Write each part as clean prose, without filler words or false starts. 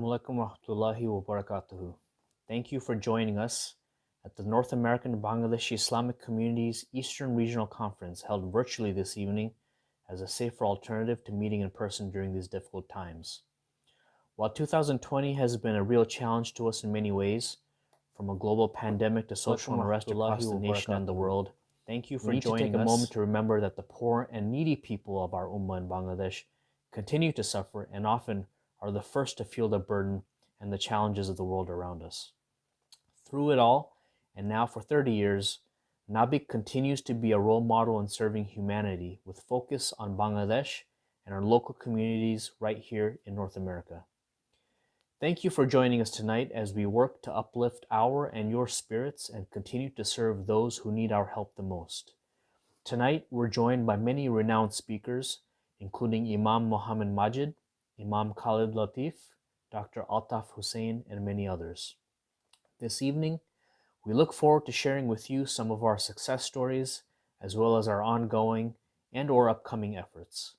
Assalamualaikum warahmatullahi wabarakatuh. Thank you for joining us at the North American Bangladesh Islamic Community's Eastern Regional Conference held virtually this evening as a safer alternative to meeting in person during these difficult times. While 2020 has been a real challenge to us in many ways, from a global pandemic to social unrest across the nation and the world, thank you for joining us. We need to take a moment to remember that the poor and needy people of our Ummah in Bangladesh continue to suffer and often are the first to feel the burden and the challenges of the world around us. Through it all, and now for 30 years, NABIC continues to be a role model in serving humanity with focus on Bangladesh and our local communities right here in North America. Thank you for joining us tonight as we work to uplift our and your spirits and continue to serve those who need our help the most. Tonight, we're joined by many renowned speakers, including Imam Mohammed Majid, Imam Khalid Latif, Dr. Altaf Hussein, and many others. This evening, we look forward to sharing with you some of our success stories, as well as our ongoing and or upcoming efforts.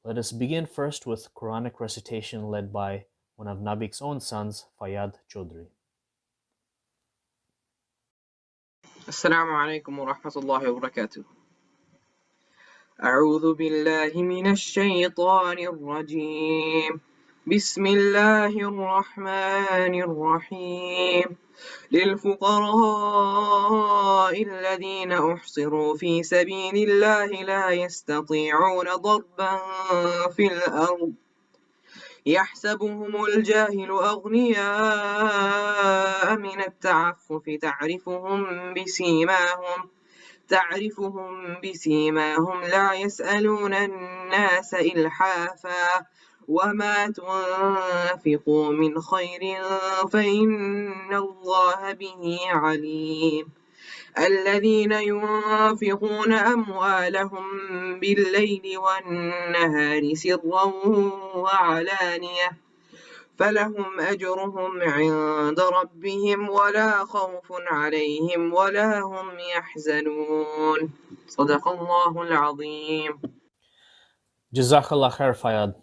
Let us begin first with Quranic recitation led by one of NABIC's own sons, Fayyad Chaudhry. السلام عليكم ورحمة الله وبركاته. أعوذ بالله من الشيطان الرجيم. بسم الله الرحمن الرحيم. للفقراء الذين أحصروا في سبيل الله لا يستطيعون ضربا في الأرض يحسبهم الجاهل أغنياء من التعفف تعرفهم بسيماهم لا يسألون الناس إلحافا وما تنفقوا من خير فإن الله به عليم. الذين ينفقون أموالهم بالليل والنهار سرا وعلانية فلهم أجرهم عند ربهم ولا خوف عليهم ولا هم يحزنون. صدق الله العظيم. Jazakallah khair, Fayyad.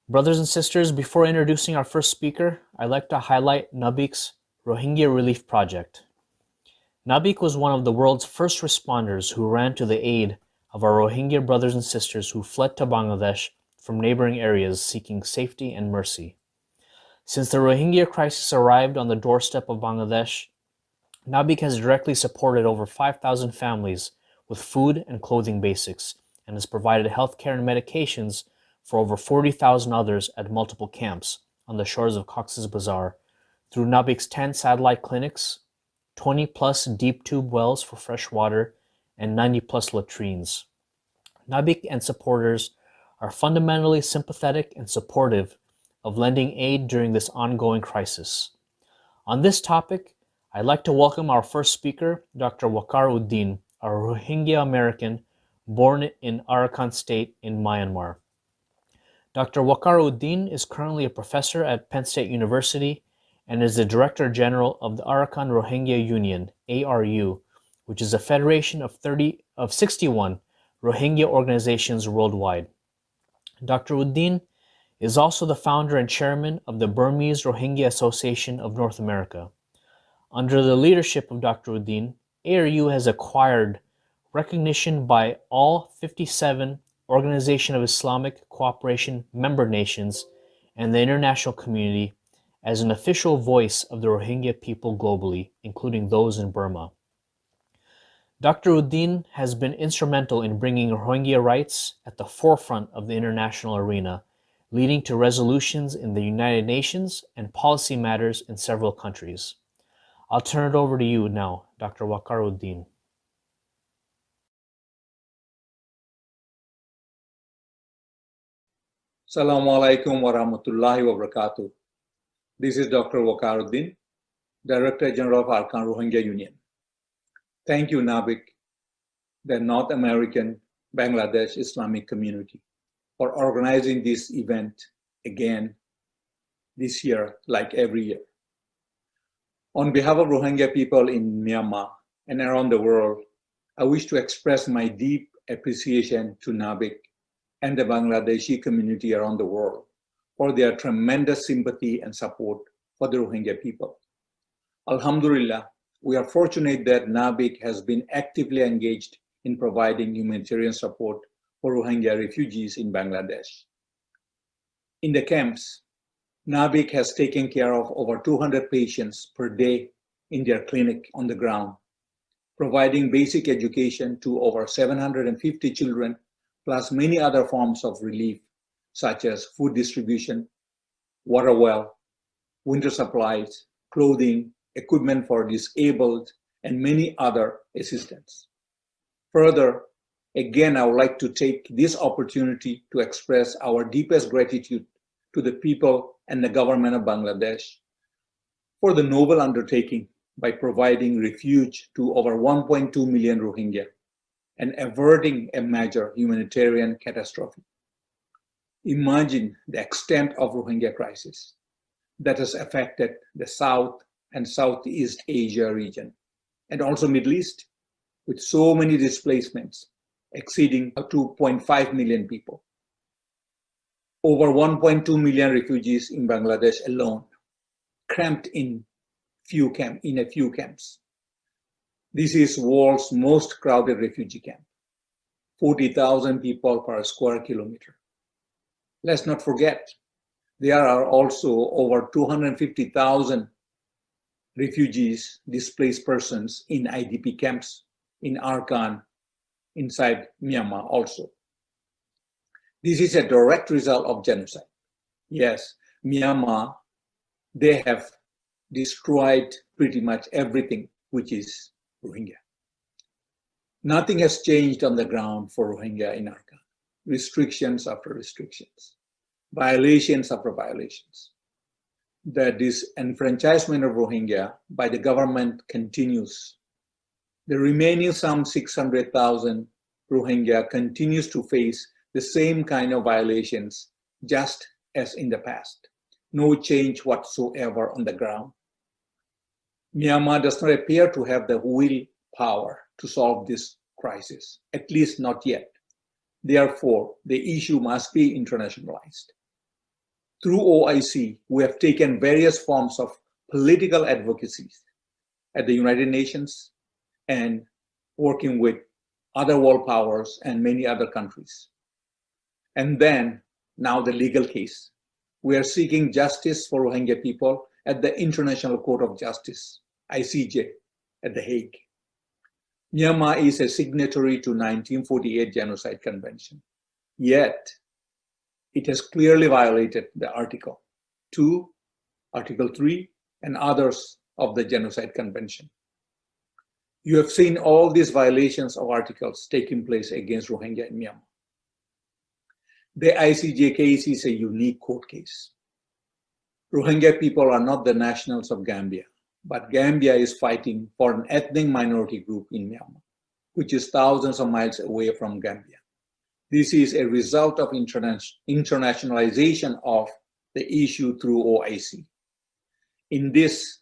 Brothers and sisters, before introducing our first speaker, I'd like to highlight NABIC's Rohingya Relief Project. NABIC was one of the world's first responders who ran to the aid of our Rohingya brothers and sisters who fled to Bangladesh from neighboring areas seeking safety and mercy. Since the Rohingya crisis arrived on the doorstep of Bangladesh, NABIC has directly supported over 5,000 families with food and clothing basics and has provided healthcare and medications for over 40,000 others at multiple camps on the shores of Cox's Bazar through NABIC's 10 satellite clinics, 20 plus deep tube wells for fresh water, and 90 plus latrines. NABIC and supporters are fundamentally sympathetic and supportive of lending aid during this ongoing crisis. On this topic, I'd like to welcome our first speaker, Dr. Waqar Uddin, a Rohingya American born in Arakan State in Myanmar. Dr. Waqar Uddin is currently a professor at Penn State University and is the Director General of the Arakan Rohingya Union, ARU, which is a federation of 61 Rohingya organizations worldwide. Dr. Uddin is also the founder and chairman of the Burmese Rohingya Association of North America. Under the leadership of Dr. Uddin, ARU has acquired recognition by all 57 Organization of Islamic Cooperation member nations and the international community as an official voice of the Rohingya people globally, including those in Burma. Dr. Uddin has been instrumental in bringing Rohingya rights at the forefront of the international arena, leading to resolutions in the United Nations and policy matters in several countries. I'll turn it over to you now, Dr. Waqar Uddin. Assalamu alaikum wa rahmatullahi wa barakatuh. This is Dr. Waqar Uddin, Director General of Arakan Rohingya Union. Thank you, NABIC, the North American Bangladesh Islamic Community, for organizing this event again this year, like every year. On behalf of Rohingya people in Myanmar and around the world, I wish to express my deep appreciation to NABIC and the Bangladeshi community around the world for their tremendous sympathy and support for the Rohingya people. Alhamdulillah, we are fortunate that NABIC has been actively engaged in providing humanitarian support for Rohingya refugees in Bangladesh. In the camps, NABIC has taken care of over 200 patients per day in their clinic on the ground, providing basic education to over 750 children, plus many other forms of relief, such as food distribution, water well, winter supplies, clothing, equipment for disabled, and many other assistance. Further, again, I would like to take this opportunity to express our deepest gratitude to the people and the government of Bangladesh for the noble undertaking by providing refuge to over 1.2 million Rohingya and averting a major humanitarian catastrophe. Imagine the extent of Rohingya crisis that has affected the South and Southeast Asia region, and also Middle East, with so many displacements exceeding 2.5 million people. Over 1.2 million refugees in Bangladesh alone, cramped in a few camps. This is world's most crowded refugee camp, 40,000 people per square kilometer. Let's not forget, there are also over 250,000 refugees, displaced persons in IDP camps in Arakan, inside Myanmar also. This is a direct result of genocide. Yes, Myanmar, they have destroyed pretty much everything which is Rohingya. Nothing has changed on the ground for Rohingya in Arakan. Restrictions after restrictions, violations after violations. The disenfranchisement of Rohingya by the government continues. The remaining some 600,000 Rohingya continues to face the same kind of violations just as in the past. No change whatsoever on the ground. Myanmar does not appear to have the willpower to solve this crisis, at least not yet. Therefore, the issue must be internationalized. Through OIC, we have taken various forms of political advocacy at the United Nations and working with other world powers and many other countries. And then, now the legal case. We are seeking justice for Rohingya people at the International Court of Justice, ICJ, at The Hague. Myanmar is a signatory to 1948 Genocide Convention, yet it has clearly violated the Article 2, Article 3, and others of the Genocide Convention. You have seen all these violations of articles taking place against Rohingya in Myanmar. The ICJ case is a unique court case. Rohingya people are not the nationals of Gambia, but Gambia is fighting for an ethnic minority group in Myanmar, which is thousands of miles away from Gambia. This is a result of internationalization of the issue through OIC. In this,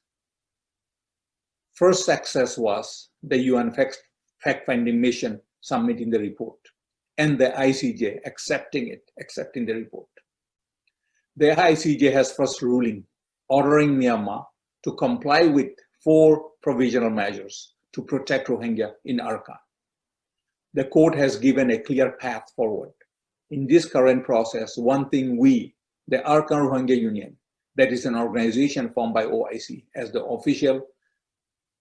first success was the UN fact-finding mission submitting the report, and the ICJ accepting the report. The ICJ has first ruling ordering Myanmar to comply with 4 provisional measures to protect Rohingya in Arakan. The court has given a clear path forward. In this current process, one thing we, the Arakan Rohingya Union, that is an organization formed by OIC as the official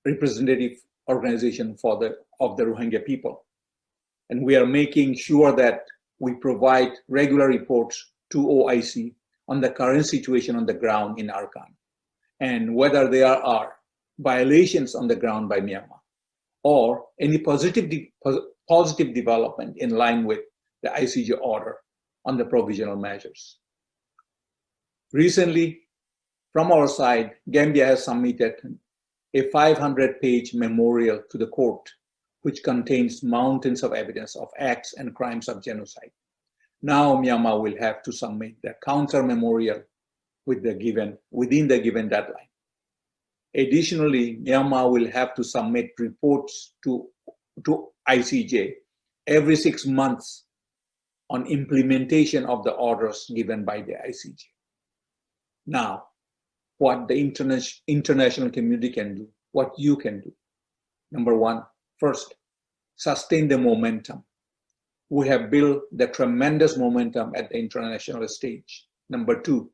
representative organization of the Rohingya people. And we are making sure that we provide regular reports to OIC on the current situation on the ground in Arakan and whether there are violations on the ground by Myanmar or any positive development in line with the ICJ order on the provisional measures. Recently, from our side, Gambia has submitted a 500-page memorial to the court, which contains mountains of evidence of acts and crimes of genocide. Now Myanmar will have to submit the counter memorial within the given deadline. Additionally, Myanmar will have to submit reports to ICJ every 6 months on implementation of the orders given by the ICJ. Now, what the international community can do, what you can do. Number one, first, sustain the momentum. We have built the tremendous momentum at the international stage. Number two,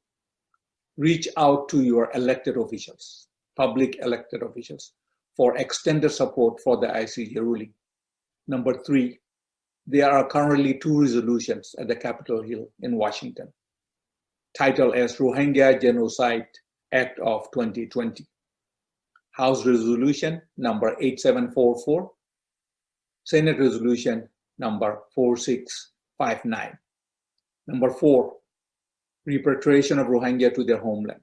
reach out to your elected officials, public elected officials, for extended support for the ICJ ruling. Number three, there are currently 2 resolutions at the Capitol Hill in Washington, titled as Rohingya Genocide Act of 2020. House Resolution number 8744, Senate Resolution number 4659. Number 4, repatriation of Rohingya to their homeland.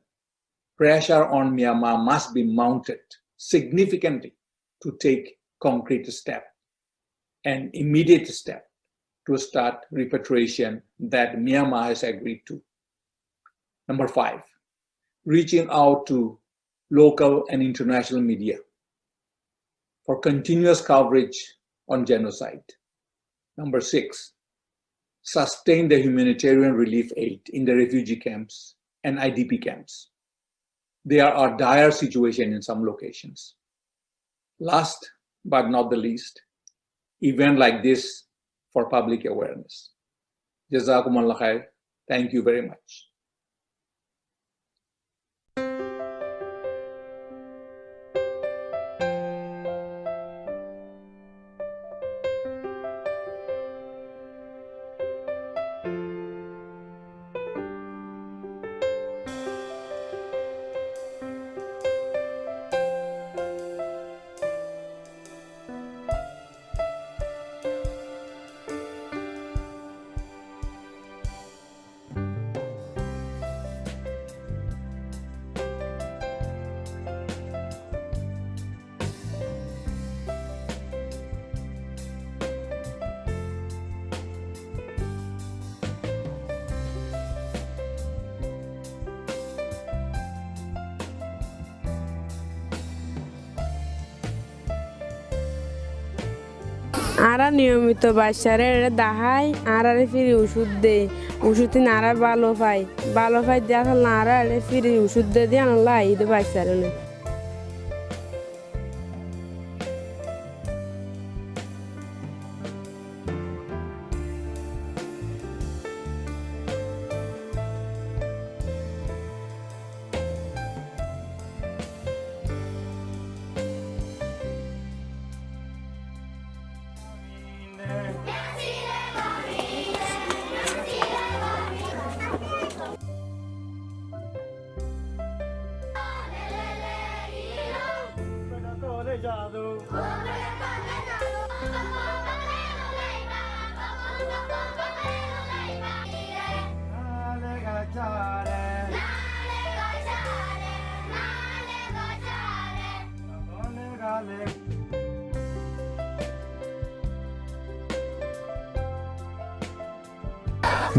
Pressure on Myanmar must be mounted significantly to take concrete steps and immediate step to start repatriation that Myanmar has agreed to. Number 5, reaching out to local and international media for continuous coverage on genocide. Number 6, sustain the humanitarian relief aid in the refugee camps and IDP camps. There are dire situations in some locations. Last but not the least, event like this for public awareness. Jazakumullah khair. Thank you very much. আরা নিয়মিত বাচ্চারে দেখাই আরারে ফিরে ওষুধ দেয় ওষুধ নারা ভালো পাই দেখা নারা ফিরে ওষুধ দিয়ে আনলা ঈদ বাচ্চারে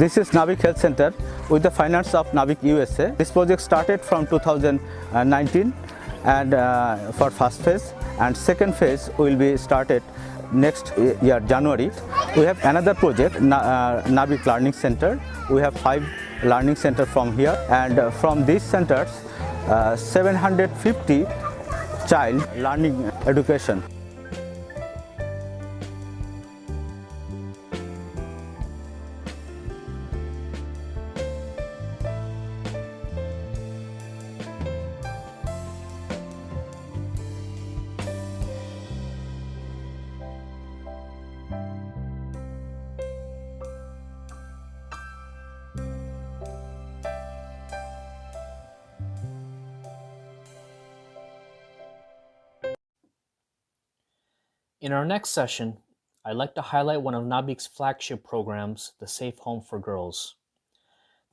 This is NABIC Health Center with the finance of NABIC USA. This project started from 2019 and for first phase, and second phase will be started next year January. We have another project, NABIC Learning Center. We have 5 learning centers from here, and from these centers 750 child learning education. In our next session, I'd like to highlight one of NABIC's flagship programs, the Safe Home for Girls.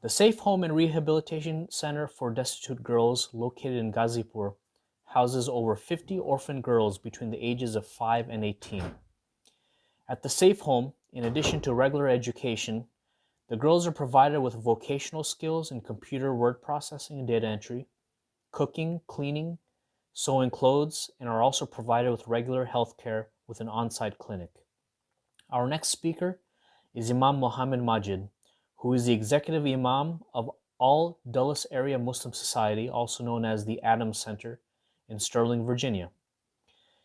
The Safe Home and Rehabilitation Center for Destitute Girls, located in Ghazipur, houses over 50 orphan girls between the ages of 5 and 18. At the Safe Home, in addition to regular education, the girls are provided with vocational skills in computer word processing and data entry, cooking, cleaning, sewing clothes, and are also provided with regular health care with an on-site clinic. Our next speaker is Imam Mohammed Majid, who is the executive imam of All Dulles Area Muslim Society, also known as the Adams Center in Sterling, Virginia.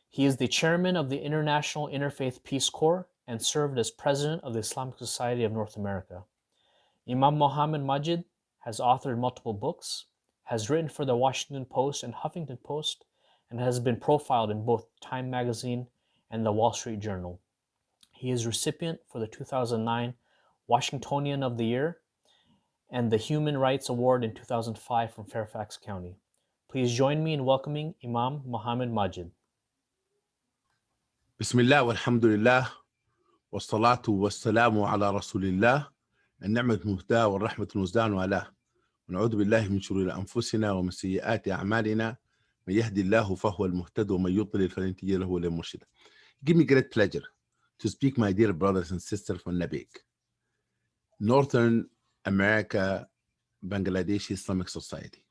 He is the chairman of the International Interfaith Peace Corps and served as president of the Islamic Society of North America. Imam Muhammad Majid has authored multiple books, has written for the Washington Post and Huffington Post, and has been profiled in both Time Magazine and the Wall Street Journal. He is recipient for the 2009 Washingtonian of the Year and the Human Rights Award in 2005 from Fairfax County. Please join me in welcoming Imam Muhammad Majid. بسم الله والحمد لله والصلاة والسلام على رسول الله النعمة المهداة والرحمة المزدان وعلاه ونعوذ بالله من شرور أنفسنا ومن سيئات أعمالنا من يهدي الله فهو المهتد ومن يضلل فلن تجد له وليا مرشدا. Give me great pleasure to speak, my dear brothers and sisters from NABIC, Northern America Bangladesh Islamic Society,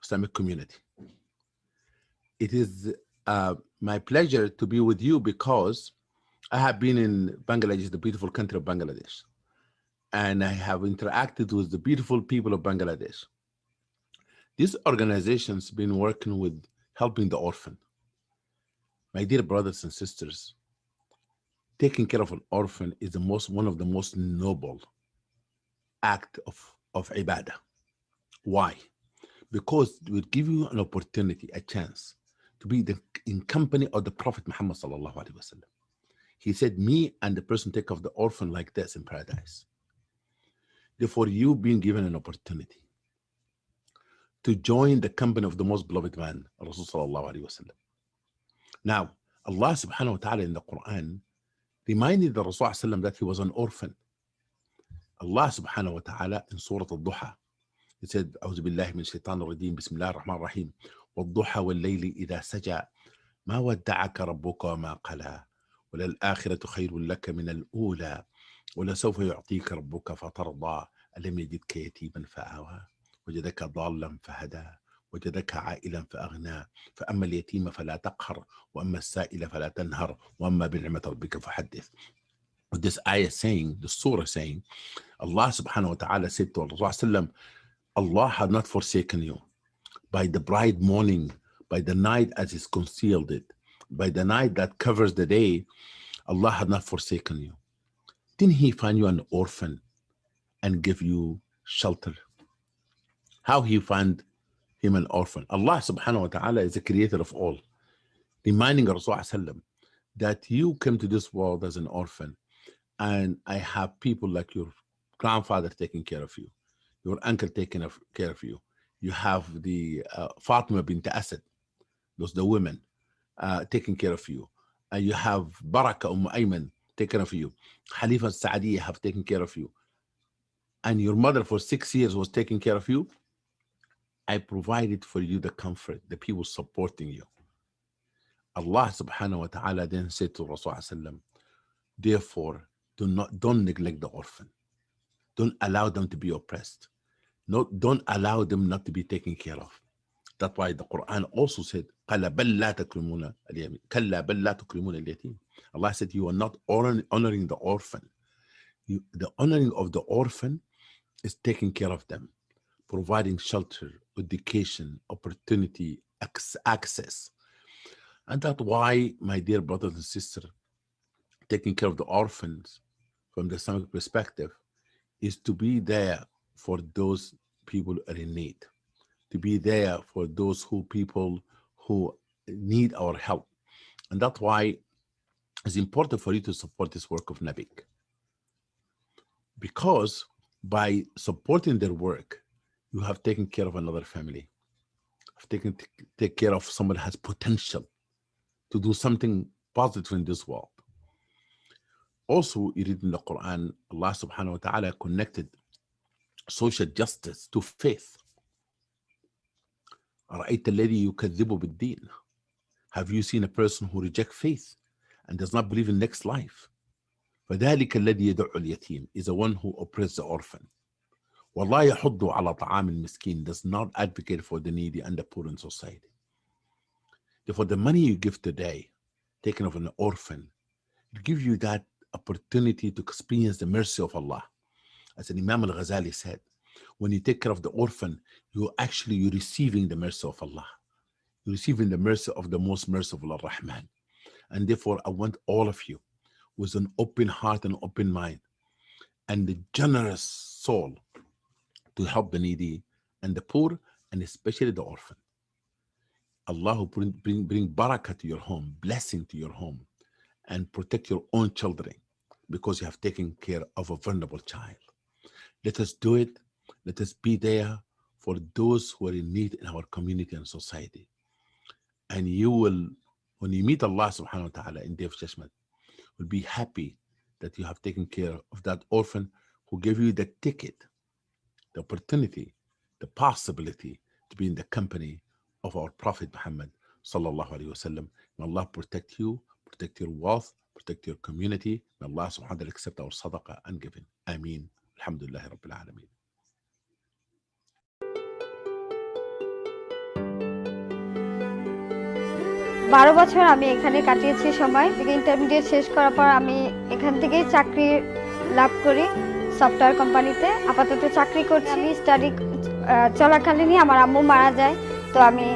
Islamic Community. It is my pleasure to be with you because I have been in Bangladesh, the beautiful country of Bangladesh, and I have interacted with the beautiful people of Bangladesh. This organization has been working with helping the orphan. My dear brothers and sisters, taking care of an orphan is one of the most noble act of ibadah. Why? Because it will give you an opportunity, a chance to be in company of the Prophet Muhammad sallallahu alaihi wasallam. He said, me and the person take of the orphan like this in paradise. Therefore, you being given an opportunity to join the company of the most beloved man, Rasul sallallahu alaihi wasallam. Now, Allah subhanahu wa ta'ala in the Quran reminded the Rasul sallallahu alaihi wasallam that he was an orphan. Allah subhanahu wa ta'ala in Surah Al-Duha, he said, أعوذ بالله من الشيطان الرجيم بسم الله الرحمن الرحيم والضحى والليل إذا سجى ما ودعك ربك وما قلى وللآخرة خير لك من الأولى ولسوف يعطيك ربك فترضى ألم يجدك يتيما فآوى وجدك ضالا فهدى وجدك عائلا فأغنى فأما اليتيم فلا تقهر وأما السائل فلا تنهر وأما بنعمة ربك فحدث. This ayah saying, the surah saying, Allah subhanahu wa ta'ala said to Allah, Allah had not forsaken you. By the bright morning, by the night as is concealed it, by the night that covers the day, Allah had not forsaken you. Didn't He find you an orphan and give you shelter? How He found him an orphan? Allah subhanahu wa ta'ala is the creator of all, reminding Rasulullah that you came to this world as an orphan, and I have people like your grandfather taking care of you, your uncle taking care of you. You have the Fatima bint Asad, those the women, taking care of you. You have Baraka Ayman taking care of you. Khalifa Saadiya have taken care of you. And your mother for 6 years was taking care of you. I provided for you the comfort, the people supporting you. Allah subhanahu wa ta'ala then said to Rasulullah, therefore, don't neglect the orphan. Don't allow them to be oppressed. No, don't allow them not to be taken care of. That's why the Quran also said, Allah said, you are not honoring the orphan. The honoring of the orphan is taking care of them, providing shelter, education, opportunity, access. And that's why, my dear brothers and sisters, taking care of the orphans from the Islamic perspective is to be there for those people who are in need, to be there for those people who need our help. And that's why it's important for you to support this work of NABIC. Because by supporting their work, you have taken care of another family, take care of someone who has potential to do something positive in this world. Also, you read in the Quran, Allah subhanahu wa ta'ala connected social justice to faith. أرأيت الذي يكذب بالدين? Have you seen a person who rejects faith and does not believe in next life? فذلك الذي يدعو اليتيم is the one who oppresses the orphan. والله يحض على طعام المسكين does not advocate for the needy and the poor in society. Therefore, the money you give today, taken of an orphan, it gives you that opportunity to experience the mercy of Allah. As Imam al-Ghazali said, When you take care of the orphan, you're receiving the mercy of Allah. You're receiving the mercy of the most merciful Ar-Rahman. And therefore, I want all of you with an open heart and open mind and a generous soul to help the needy and the poor, and especially the orphan. Allah will bring barakah to your home, blessing to your home, and protect your own children because you have taken care of a vulnerable child. Let us do it. Let us be there for those who are in need in our community and society. And you will, when you meet Allah subhanahu wa ta'ala in Day of Judgment, will be happy that you have taken care of that orphan who gave you the ticket, the opportunity, the possibility to be in the company of our Prophet Muhammad sallallahu alaihi wasallam. May Allah protect you, protect your wealth, protect your community. May Allah subhanahu wa ta'ala accept our sadaqah and giving. Ameen. Alhamdulillah Rabbil Alameen. 12 বছর আমি এখানে কাটিয়েছি সময়। Intermediate শেষ করার পর আমি এখান থেকে চাকরি লাভ করি সফটওয়্যার কোম্পানিতে। আপাতত চাকরি করছি। আমি স্টাডি চলাকালীনই আমার আম্মু মারা যায়। তো আমি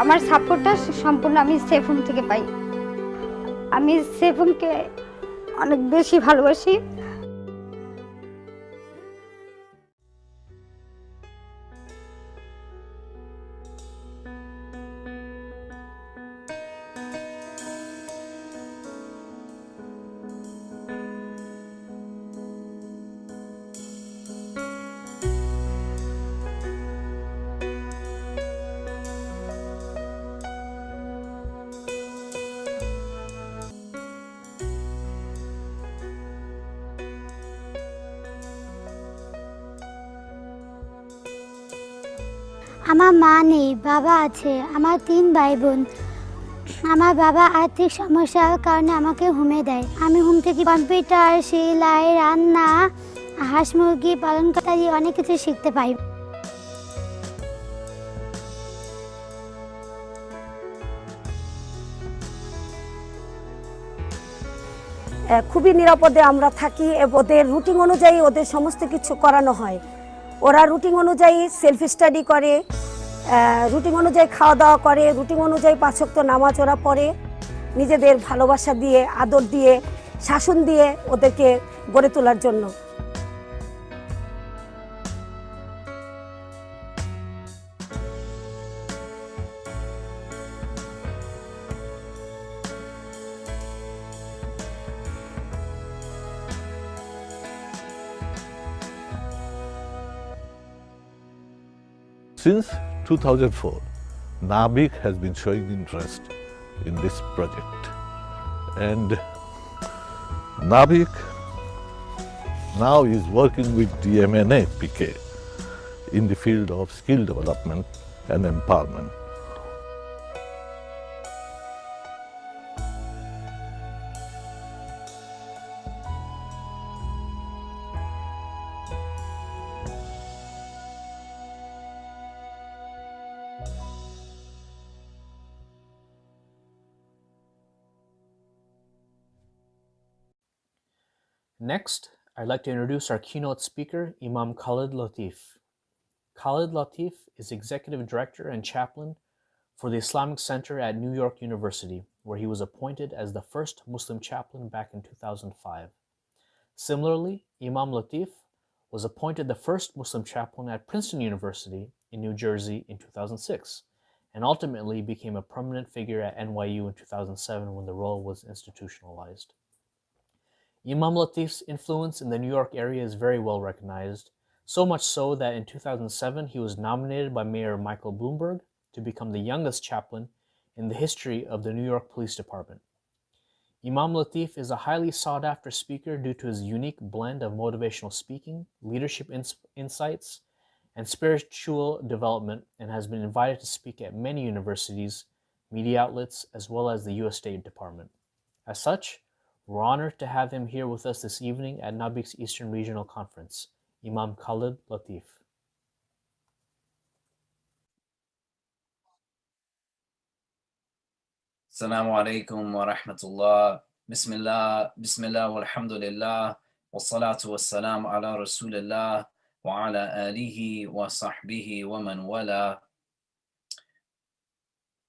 আমার সাপোর্টটা সম্পূর্ণ আমি সেফ হোম থেকে পাই। আমি সেফ হোমকে অনেক বেশি ভালোবাসি। আমার মা নেই, বাবা আছে। আমার 3 ভাই বোন। আমার বাবা আর্থিক সমস্যার কারণে আমাকে হোমে দেয়। আমি হোম থেকে কম্পিউটার, সেলাই, রান্না, হাঁস মুরগি পালন করা অনেক কিছু শিখতে পাই। খুবই নিরাপদে আমরা থাকি। ওদের রুটিন অনুযায়ী ওদের সমস্ত কিছু করানো হয়। ওরা রুটিন অনুযায়ী সেলফ স্টাডি করে, রুটিন অনুযায়ী খাওয়া দাওয়া করে, রুটিন অনুযায়ী 5 ওয়াক্ত নামাজ ওরা পড়ে। নিজেদের ভালোবাসা দিয়ে, আদর দিয়ে, শাসন দিয়ে ওদেরকে গড়ে তোলার জন্য। Since 2004, NABIC has been showing interest in this project, and NABIC now is working with the NABIC in the field of skill development and empowerment. Next, I'd like to introduce our keynote speaker, Imam Khalid Latif. Khalid Latif is Executive Director and Chaplain for the Islamic Center at New York University, where he was appointed as the first Muslim chaplain back in 2005. Similarly, Imam Latif was appointed the first Muslim chaplain at Princeton University in New Jersey in 2006, and ultimately became a prominent figure at NYU in 2007 when the role was institutionalized. Imam Latif's influence in the New York area is very well recognized, so much so that in 2007 he was nominated by Mayor Michael Bloomberg to become the youngest chaplain in the history of the New York Police Department. Imam Latif is a highly sought-after speaker due to his unique blend of motivational speaking, leadership insights, and spiritual development, and has been invited to speak at many universities, media outlets, as well as the U.S. State Department. As such, we're honored to have him here with us this evening at NABIC's Eastern Regional Conference, Imam Khalid Latif. Assalamu alaikum wa rahmatullah. Bismillah walhamdulillah. Wassalatu wassalamu ala rasulillah. وعلى آله وصحبه ومن والاه.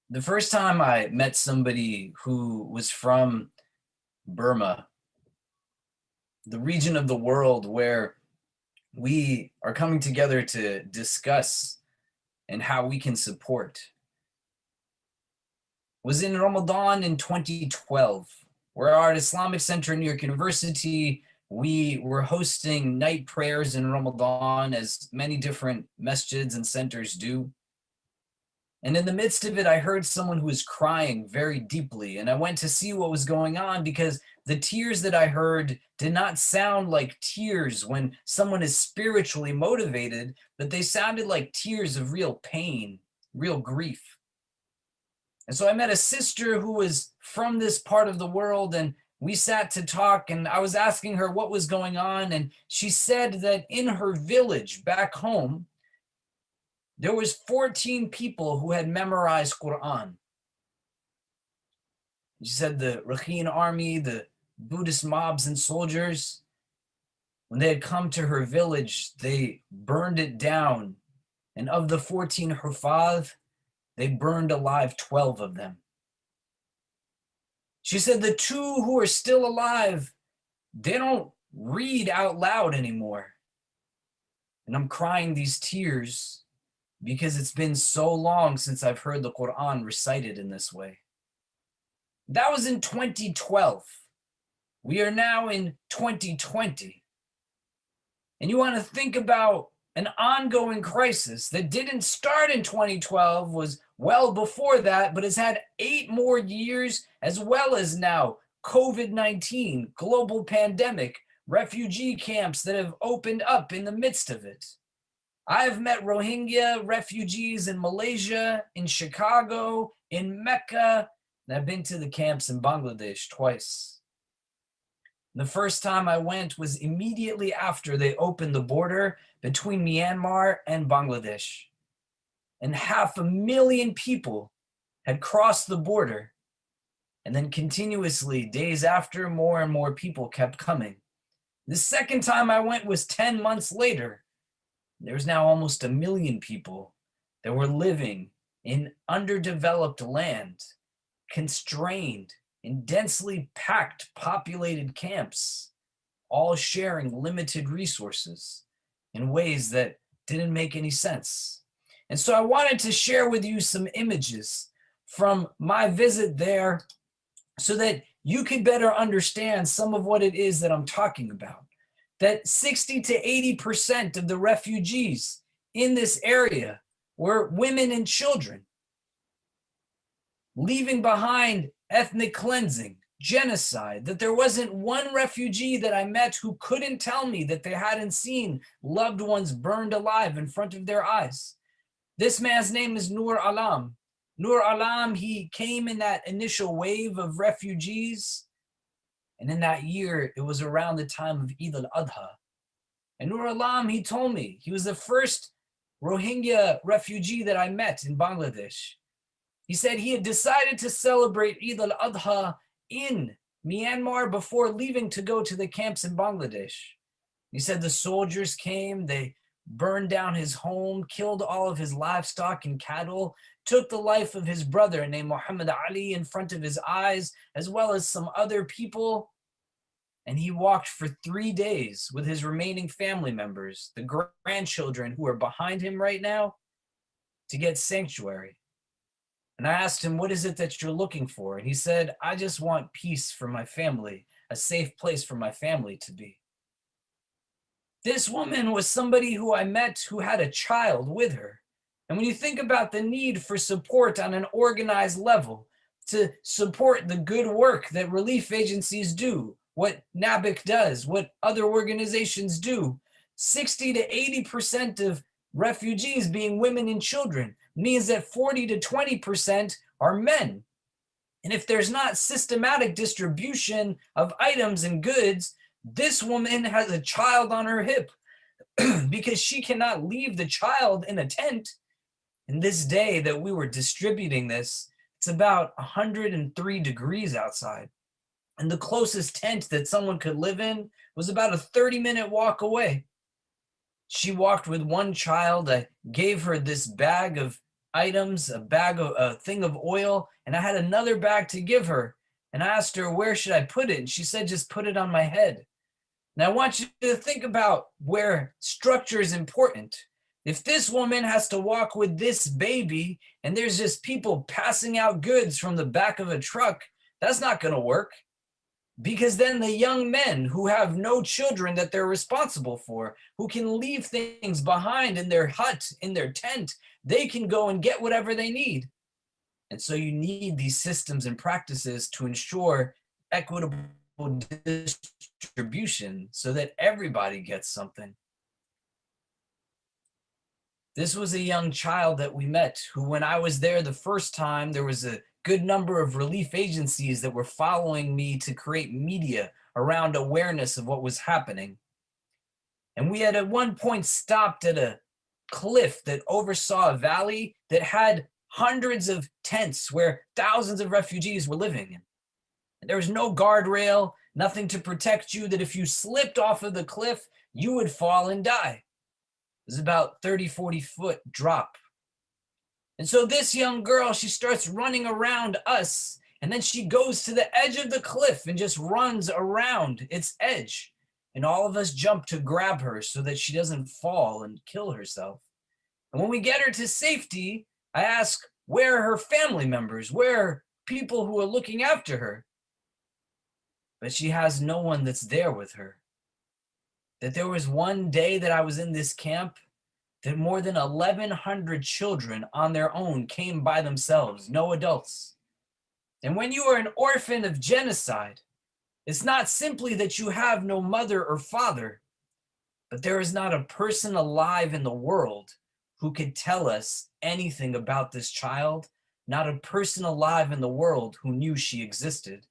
The first time I met somebody who was from Burma, the region of the world where we are coming together to discuss and how we can support, was in Ramadan in 2012. We're at Islamic Center in New York University. We were hosting night prayers in Ramadan, as many different masjids and centers do. And in the midst of it, I heard someone who was crying very deeply. And I went to see what was going on, because the tears that I heard did not sound like tears when someone is spiritually motivated, but they sounded like tears of real pain, real grief. And so I met a sister who was from this part of the world, and we sat to talk, and I was asking her what was going on. And she said that in her village back home, there was 14 people who had memorized Quran. She said the Rohingya army, the Buddhist mobs and soldiers, when they had come to her village, they burned it down. And of the 14 hufaz, they burned alive 12 of them. She said the 2 who are still alive, they don't read out loud anymore. And I'm crying these tears because it's been so long since I've heard the Quran recited in this way. That was in 2012. We are now in 2020. And you want to think about an ongoing crisis that didn't start in 2012, was well before that, but has had 8 more years, as well as now COVID-19, global pandemic, refugee camps that have opened up in the midst of it. I've met Rohingya refugees in Malaysia, in Chicago, in Mecca, and I've been to the camps in Bangladesh twice. The first time I went was immediately after they opened the border between Myanmar and Bangladesh. And 500,000 people had crossed the border. And then continuously, days after, more and more people kept coming. The second time I went was 10 months later. There's now almost 1 million people that were living in underdeveloped land, constrained in densely packed, populated camps, all sharing limited resources in ways that didn't make any sense. And so I wanted to share with you some images from my visit there so that you could better understand some of what it is that I'm talking about. That 60 to 80% of the refugees in this area were women and children, leaving behind ethnic cleansing, genocide, that there wasn't one refugee that I met who couldn't tell me that they hadn't seen loved ones burned alive in front of their eyes. This man's name is Nur Alam. Nur Alam, he came in that initial wave of refugees. And in that year, it was around the time of Eid al-Adha. And Nur Alam, he told me, he was the first Rohingya refugee that I met in Bangladesh. He said he had decided to celebrate Eid al-Adha in Myanmar before leaving to go to the camps in Bangladesh. He said the soldiers came, they burned down his home, killed all of his livestock and cattle, took the life of his brother named Muhammad Ali in front of his eyes, as well as some other people. And he walked for 3 days with his remaining family members, the grandchildren who are behind him right now, to get sanctuary. And I asked him, what is it that you're looking for? And he said, I just want peace for my family, a safe place for my family to be. This woman was somebody who I met who had a child with her. And when you think about the need for support on an organized level, to support the good work that relief agencies do, what NABIC does, what other organizations do, 60 to 80% of refugees being women and children means that 40 to 20% are men. And if there's not systematic distribution of items and goods, this woman has a child on her hip because she cannot leave the child in a tent. In this day that we were distributing this, it's about 103 degrees outside. And the closest tent that someone could live in was about a 30-minute walk away. She walked with one child. I gave her this bag of items, a thing of oil, and I had another bag to give her. And I asked her, where should I put it? And she said, just put it on my head. And I want you to think about where structure is important. If this woman has to walk with this baby and there's just people passing out goods from the back of a truck, that's not going to work. Because then the young men who have no children that they're responsible for, who can leave things behind in their hut, in their tent, they can go and get whatever they need. And so you need these systems and practices to ensure equitable distribution so that everybody gets something. This was a young child that we met who, when I was there the first time, there was a good number of relief agencies that were following me to create media around awareness of what was happening. And we had at one point stopped at a cliff that oversaw a valley that had hundreds of tents where thousands of refugees were living in. And there was no guardrail, nothing to protect you, that if you slipped off of the cliff, you would fall and die. It was about 30, 40 foot drop. And so this young girl, she starts running around us, and then she goes to the edge of the cliff and just runs around its edge. And all of us jump to grab her so that she doesn't fall and kill herself. And when we get her to safety, I ask, where are her family members? Where are people who are looking after her? But she has no one that's there with her. That there was one day that I was in this camp that more than 1,100 children on their own came by themselves, no adults. And when you are an orphan of genocide, it's not simply that you have no mother or father, but there is not a person alive in the world who could tell us anything about this child, not a person alive in the world who knew she existed.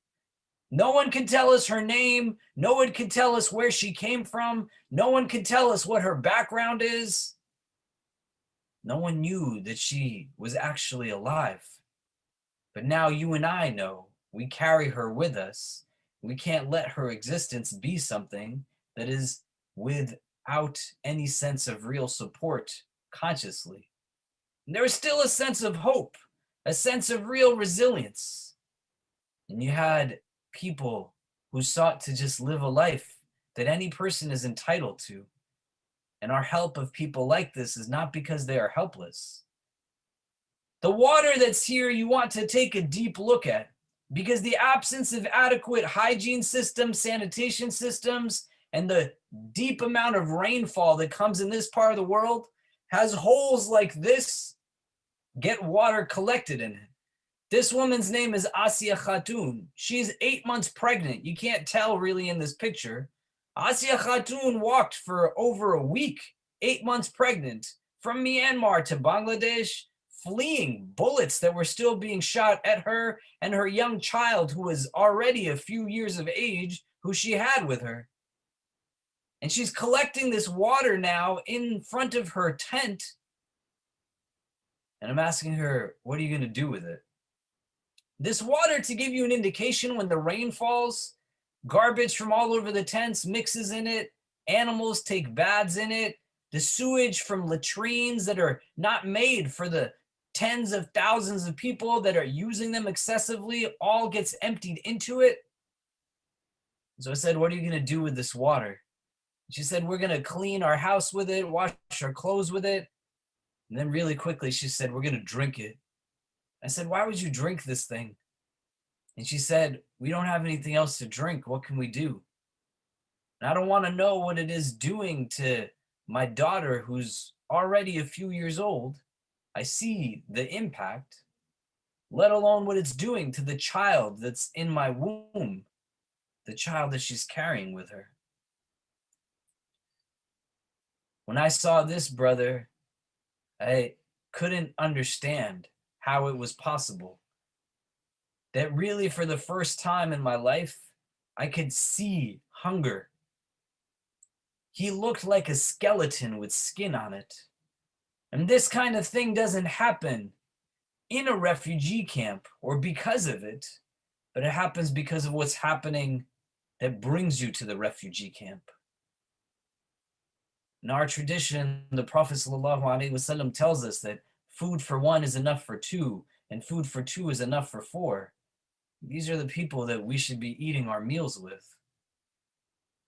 No one can tell us her name. No one can tell us where she came from. No one can tell us what her background is. No one knew that she was actually alive. But now you and I know. We carry her with us. We can't let her existence be something that is without any sense of real support consciously. And there is still a sense of hope, a sense of real resilience. And you had people who sought to just live a life that any person is entitled to. And our help of people like this is not because they are helpless. The water that's here, you want to take a deep look at, because the absence of adequate hygiene systems, sanitation systems, and the deep amount of rainfall that comes in this part of the world has holes like this get water collected in it. This woman's name is Asiya Khatun. She's 8 months pregnant. You can't tell really in this picture. Asiya Khatun walked for over a week, 8 months pregnant, from Myanmar to Bangladesh, fleeing bullets that were still being shot at her and her young child, who was already a few years of age, who she had with her. And she's collecting this water now in front of her tent. And I'm asking her, what are you going to do with it? This water, to give you an indication, when the rain falls, garbage from all over the tents mixes in it, animals take baths in it, the sewage from latrines that are not made for the tens of thousands of people that are using them excessively all gets emptied into it. So I said, what are you going to do with this water? She said, we're going to clean our house with it, wash our clothes with it. And then really quickly, she said, we're going to drink it. I said, why would you drink this thing? And she said, we don't have anything else to drink. What can we do? And I don't want to know what it is doing to my daughter, who's already a few years old. I see the impact, let alone what it's doing to the child that's in my womb, the child that she's carrying with her. When I saw this, brother, I couldn't understand how it was possible that really for the first time in my life, I could see hunger. He looked like a skeleton with skin on it. And this kind of thing doesn't happen in a refugee camp or because of it, but it happens because of what's happening that brings you to the refugee camp. In our tradition, the Prophet ﷺ tells us that food for one is enough for two, and food for two is enough for four. These are the people that we should be eating our meals with.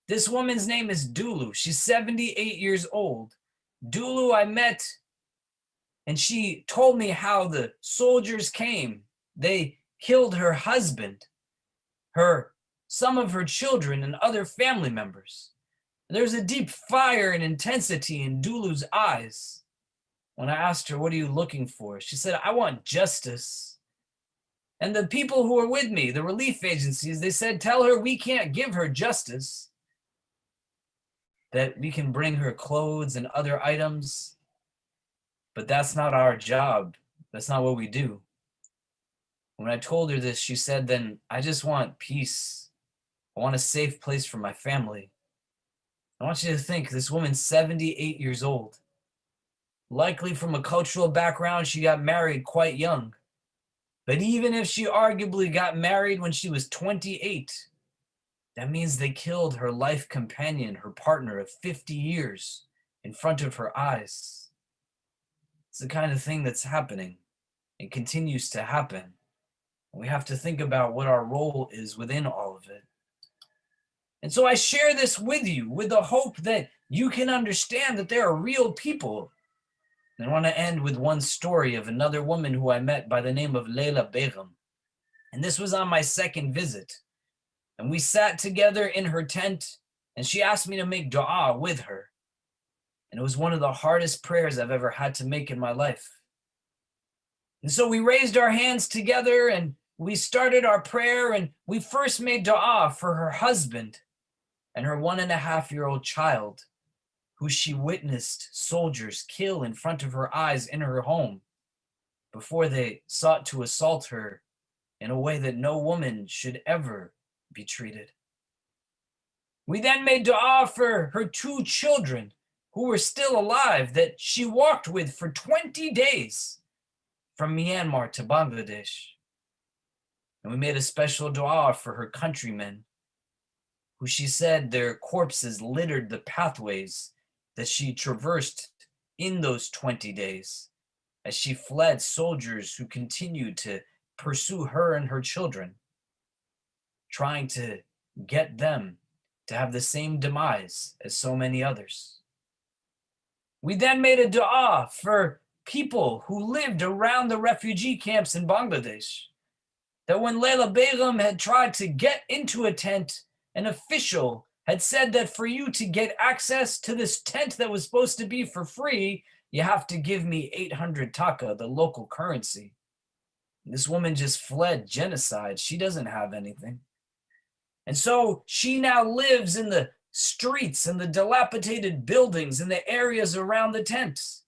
This woman's name is Dulu. She's 78 years old. Dulu I met, and she told me how the soldiers came. They killed her husband, some of her children, and other family members. There's a deep fire and intensity in Dulu's eyes. When I asked her, what are you looking for? She said, I want justice. And the people who were with me, the relief agencies, they said, tell her we can't give her justice, that we can bring her clothes and other items, but that's not our job. That's not what we do. When I told her this, she said, then I just want peace. I want a safe place for my family. I want you to think, this woman's 78 years old. Likely from a cultural background, she got married quite young. But even if she arguably got married when she was 28, that means they killed her life companion, her partner of 50 years, in front of her eyes. It's the kind of thing that's happening and continues to happen. We have to think about what our role is within all of it. And so I share this with you with the hope that you can understand that there are real people. And I want to end with one story of another woman who I met by the name of Layla Begum. And this was on my second visit. And we sat together in her tent, and she asked me to make dua with her. And it was one of the hardest prayers I've ever had to make in my life. And so we raised our hands together and we started our prayer, and we first made dua for her husband and her 1.5-year-old child, who she witnessed soldiers kill in front of her eyes in her home before they sought to assault her in a way that no woman should ever be treated. We then made dua for her 2 children who were still alive that she walked with for 20 days from Myanmar to Bangladesh. And we made a special dua for her countrymen, who she said their corpses littered the pathways that she traversed in those 20 days as she fled soldiers who continued to pursue her and her children, trying to get them to have the same demise as so many others. We then made a dua for people who lived around the refugee camps in Bangladesh, that when Layla Begum had tried to get into a tent, an official had said that for you to get access to this tent that was supposed to be for free, you have to give me 800 taka, the local currency. This woman just fled genocide. She doesn't have anything. And so she now lives in the streets and the dilapidated buildings in the areas around the tents.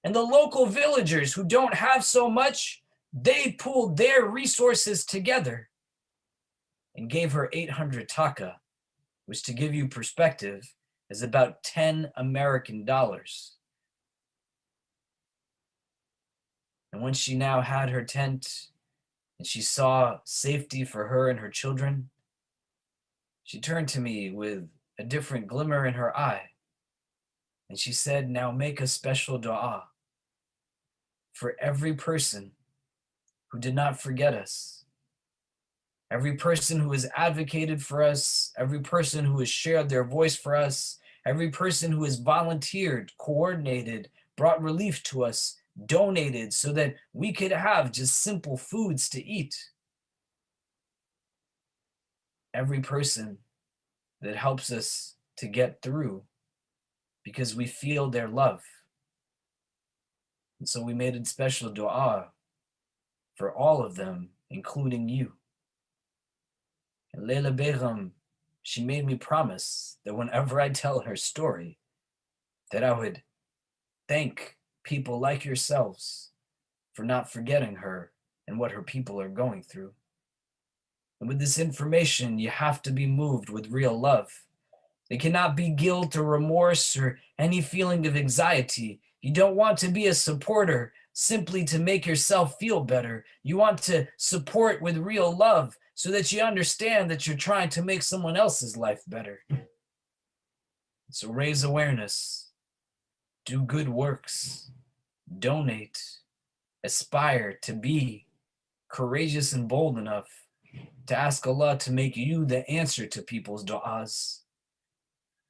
And the local villagers who don't have so much, they pooled their resources together and gave her 800 taka, which, to give you perspective, is about 10 American dollars. And when she now had her tent and she saw safety for her and her children, she turned to me with a different glimmer in her eye. And she said, now make a special dua for every person who did not forget us, every person who has advocated for us, every person who has shared their voice for us, every person who has volunteered, coordinated, brought relief to us, donated so that we could have just simple foods to eat. Every person that helps us to get through because we feel their love. And so we made a special dua for all of them, including you. And Layla Begum, she made me promise that whenever I tell her story, that I would thank people like yourselves for not forgetting her and what her people are going through. And with this information, you have to be moved with real love. It cannot be guilt or remorse or any feeling of anxiety. You don't want to be a supporter simply to make yourself feel better. You want to support with real love so that you understand that you're trying to make someone else's life better. So raise awareness do good works, donate, aspire to be courageous and bold enough to ask Allah to make you the answer to people's du'as.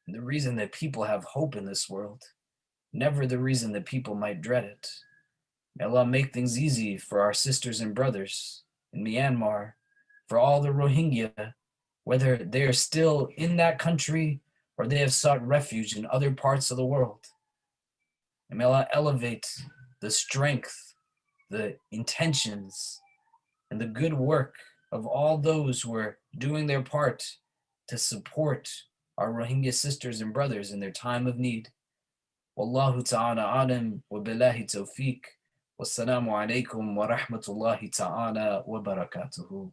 The reason that people have hope in this world, never the reason that people might dread it. May Allah make things easy for our sisters and brothers in Myanmar, for all the Rohingya, whether they are still in that country or they have sought refuge in other parts of the world. And may Allah elevate the strength, the intentions, and the good work of all those who are doing their part to support our Rohingya sisters and brothers in their time of need. Wallahu ta'ala alam wa billahi tawfiq. Wassalamu alaikum wa rahmatullahi ta'ala wa barakatuhu.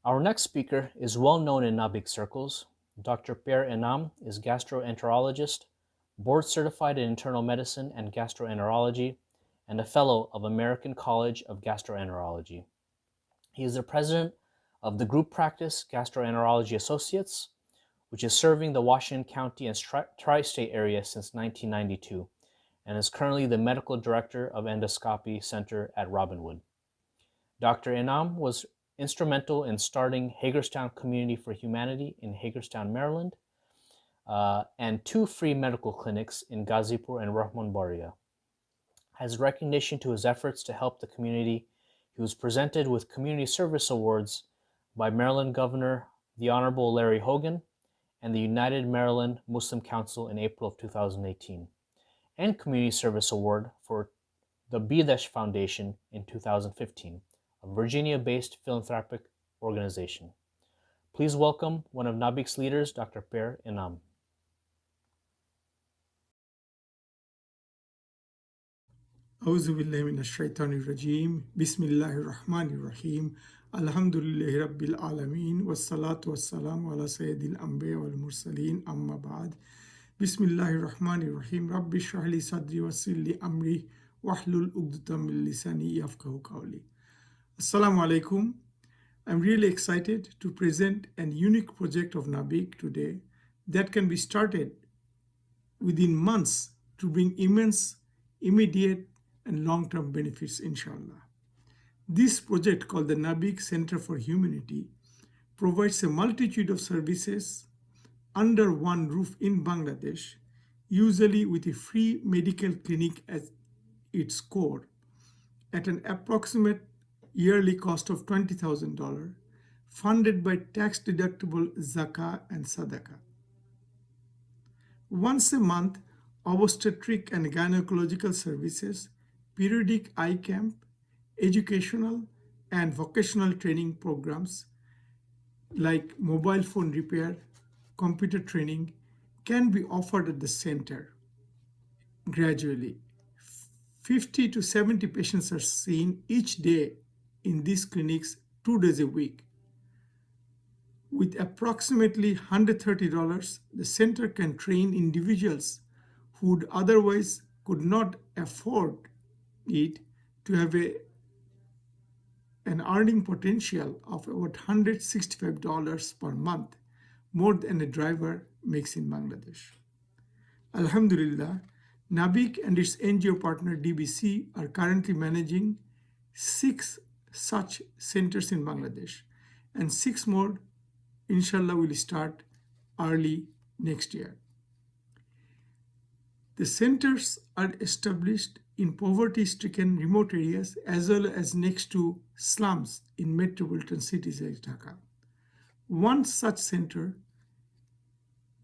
Our next speaker is well known in NABIC circles. Dr. Per Enam is gastroenterologist, board certified in internal medicine and gastroenterology, and a fellow of American College of Gastroenterology. He is the president of the group practice Gastroenterology Associates, which is serving the Washington County and tri-state area since 1992, and is currently the medical director of Endoscopy Center at Robinwood. Dr. Enam was instrumental in starting Hagerstown Community for Humanity in Hagerstown, Maryland, and 2 free medical clinics in Ghazipur and Rahmanbaria. As recognition to his efforts to help the community, he was presented with Community Service Awards by Maryland Governor the Honorable Larry Hogan and the United Maryland Muslim Council in April of 2018, and Community Service Award for the Bidesh Foundation in 2015, a Virginia-based philanthropic organization. Please welcome one of NABIC's leaders, Dr. Per Enam. أعوذ بالله من الشيطان الرجيم بسم الله الرحمن الرحيم الحمد لله رب العالمين والصلاة والسلام على سيد الأنبياء والمرسلين أما بعد بسم الله الرحمن الرحيم رب اشرح لي صدري ويسر لي أمري واحلل عقدة من لساني يفقهوا قولي. Assalamu alaikum. I'm really excited to present a unique project of NABIC today that can be started within months to bring immense, immediate, and long-term benefits, inshallah. This project, called the NABIC Center for Humanity, provides a multitude of services under one roof in Bangladesh, usually with a free medical clinic at its core, at an approximate yearly cost of $20,000, funded by tax-deductible zakah and sadaqah. Once a month, obstetric and gynecological services, periodic eye camp, educational and vocational training programs like mobile phone repair, computer training can be offered at the center. Gradually, 50 to 70 patients are seen each day in these clinics 2 days a week. With approximately $130, the center can train individuals who would otherwise could not afford it to have an earning potential of about $165 per month, more than a driver makes in Bangladesh. Alhamdulillah, NABIC and its NGO partner DBC are currently managing 6 such centers in Bangladesh, and 6 more, inshallah, will start early next year. The centers are established in poverty-stricken remote areas as well as next to slums in metropolitan cities like Dhaka. One such center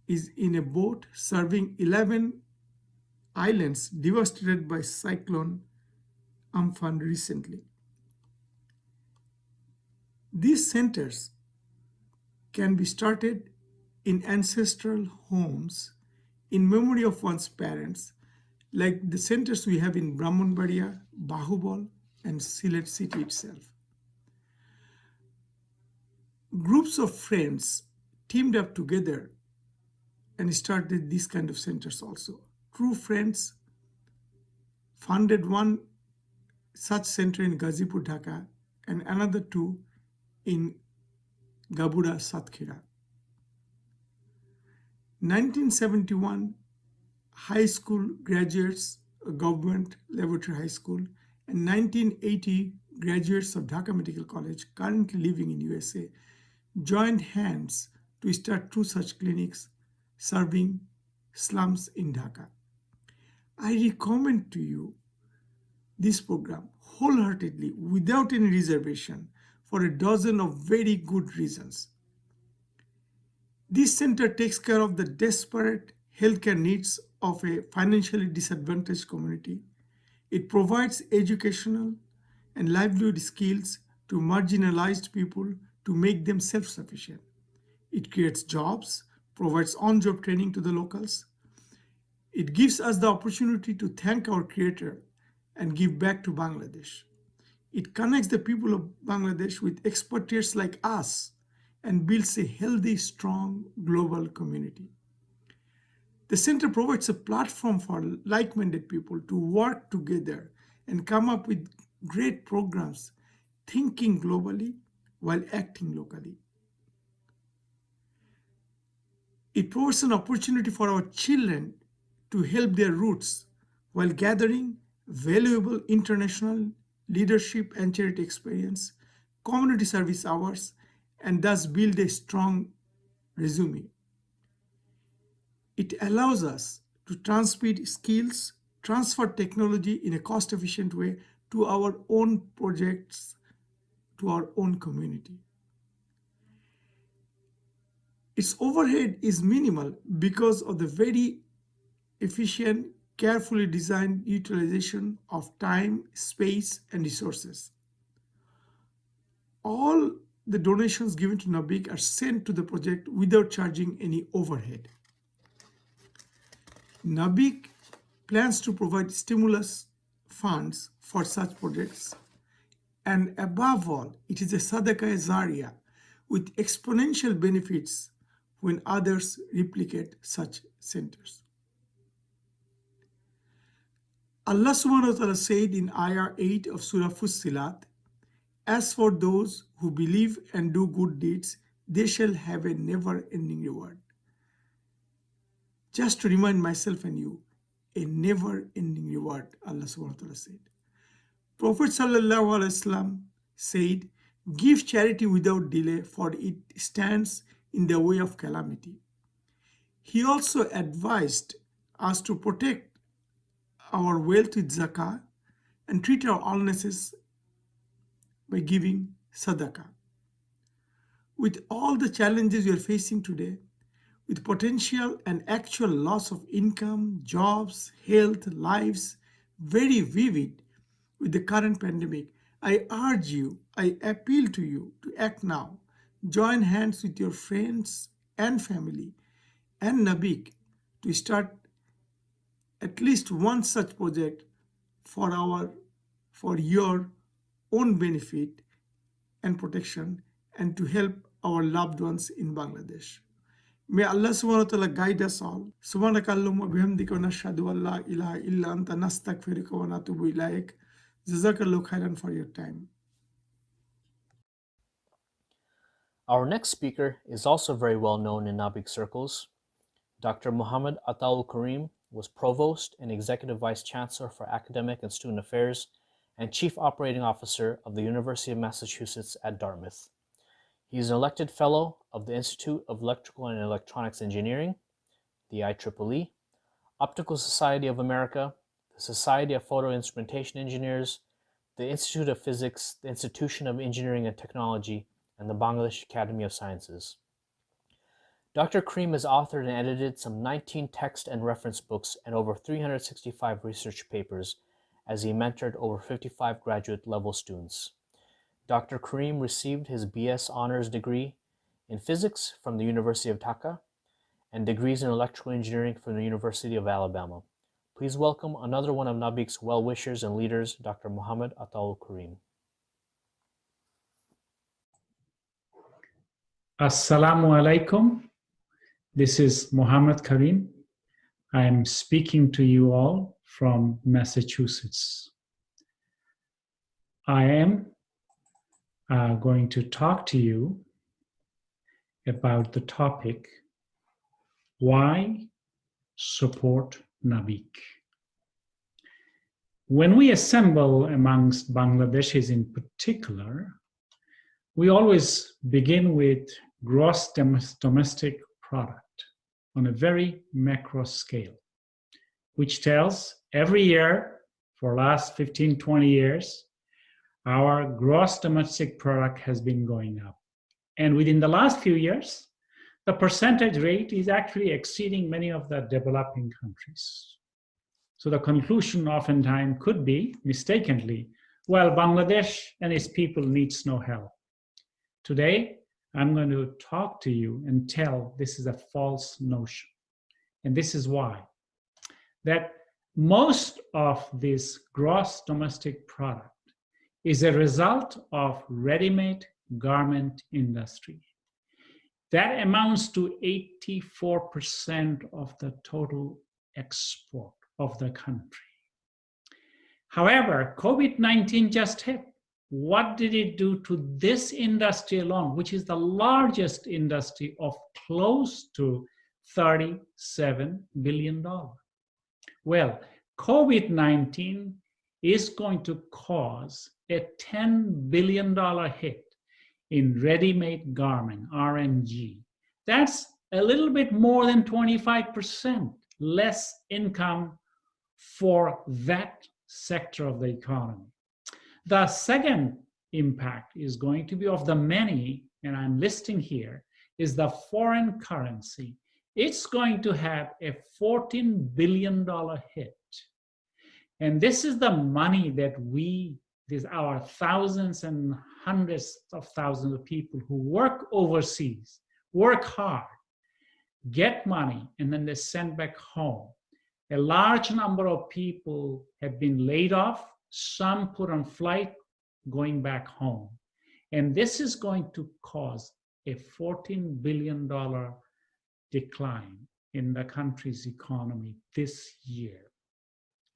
is in a boat serving 11 islands devastated by cyclone Amphan recently. These centers can be started in ancestral homes in memory of one's parents, like the centers we have in Brahmanbaria, Bahubal, and Sylhet city itself. Groups of friends teamed up together and started these kind of centers also. True Friends funded one such center in Ghazipur, Dhaka, and another 2 in Gabura, Satkhira. 1971 high school graduates, government laboratory high school, and 1980 graduates of Dhaka Medical College currently living in USA joined hands to start 2 such clinics serving slums in Dhaka. I recommend to you this program wholeheartedly without any reservation for a dozen of very good reasons. This center takes care of the desperate healthcare needs of a financially disadvantaged community. It provides educational and livelihood skills to marginalized people to make them self-sufficient. It creates jobs, provides on-job training to the locals. It gives us the opportunity to thank our Creator and give back to Bangladesh. It connects the people of Bangladesh with expertise like us and builds a healthy, strong global community. The center provides a platform for like-minded people to work together and come up with great programs, thinking globally while acting locally. It provides an opportunity for our children to help their roots while gathering valuable international leadership and charity experience, community service hours, and thus build a strong resume. It allows us to transmit skills, transfer technology in a cost-efficient way to our own projects, to our own community. Its overhead is minimal because of the very efficient, carefully designed utilization of time, space, and resources. All the donations given to NABIC are sent to the project without charging any overhead. NABIC plans to provide stimulus funds for such projects, and above all, it is a sadaqah jariyah with exponential benefits when others replicate such centers. Allah subhanahu wa ta'ala said in Ayah 8 of Surah Fussilat, "As for those who believe and do good deeds, they shall have a never-ending reward." Just to remind myself and you, a never-ending reward, Allah subhanahu wa ta'ala said. Prophet sallallahu alaihi wasallam said, "Give charity without delay, for it stands in the way of calamity." He also advised us to protect our wealth with zakah and treat our illnesses by giving sadaqah. With all the challenges we are facing today, with potential and actual loss of income, jobs, health, lives, very vivid with the current pandemic, I urge you, I appeal to you to act now. Join hands with your friends and family and NABIC to start at least one such project for your own benefit and protection, and to help our loved ones in Bangladesh. May Allah subhanahu wa ta'ala guide us all. Subhanakallahumma bihamdika wa nashhadu an la ilaha illa anta nastaghfiruka wa natubu ilaik. Jazakallahu khairan for your time. Our next speaker is also very well known in NABIC circles. Dr. Muhammad Ataul Karim was Provost and Executive Vice Chancellor for Academic and Student Affairs and Chief Operating Officer of the University of Massachusetts at Dartmouth. He is an elected Fellow of the Institute of Electrical and Electronics Engineering, the IEEE, Optical Society of America, the Society of Photo Instrumentation Engineers, the Institute of Physics, the Institution of Engineering and Technology, and the Bangladesh Academy of Sciences. Dr. Karim has authored and edited some 19 text and reference books and over 365 research papers as he mentored over 55 graduate-level students. Dr. Karim received his BS honors degree in physics from the University of Dhaka and degrees in electrical engineering from the University of Alabama. Please welcome another one of NABIC's well-wishers and leaders, Dr. Muhammad Ataul Karim. Assalamu alaikum. This is Muhammad Karim. I am speaking to you all from Massachusetts. I am going to talk to you about the topic Why support NABIC? When we assemble amongst Bangladeshis in particular, we always begin with gross domestic product on a very macro scale, which tells every year for last 15, 20 years, our gross domestic product has been going up. And within the last few years, the percentage rate is actually exceeding many of the developing countries. So the conclusion oftentimes could be, mistakenly, well, Bangladesh and its people needs no help. Today, I'm going to talk to you and tell this is a false notion. And this is why. That most of this gross domestic product is a result of ready-made garment industry. That amounts to 84% of the total export of the country. However, COVID-19 just hit. What did it do to this industry alone, which is the largest industry of close to $37 billion? Well, COVID-19 is going to cause a $10 billion hit in ready-made garment, RMG. That's a little bit more than 25% less income for that sector of the economy. The second impact is going to be of the many, and I'm listing here, is the foreign currency. It's going to have a $14 billion hit. And this is the money that our thousands and hundreds of thousands of people who work overseas, work hard, get money, and then they send back home. A large number of people have been laid off, some put on flight going back home. And this is going to cause a $14 billion decline in the country's economy this year.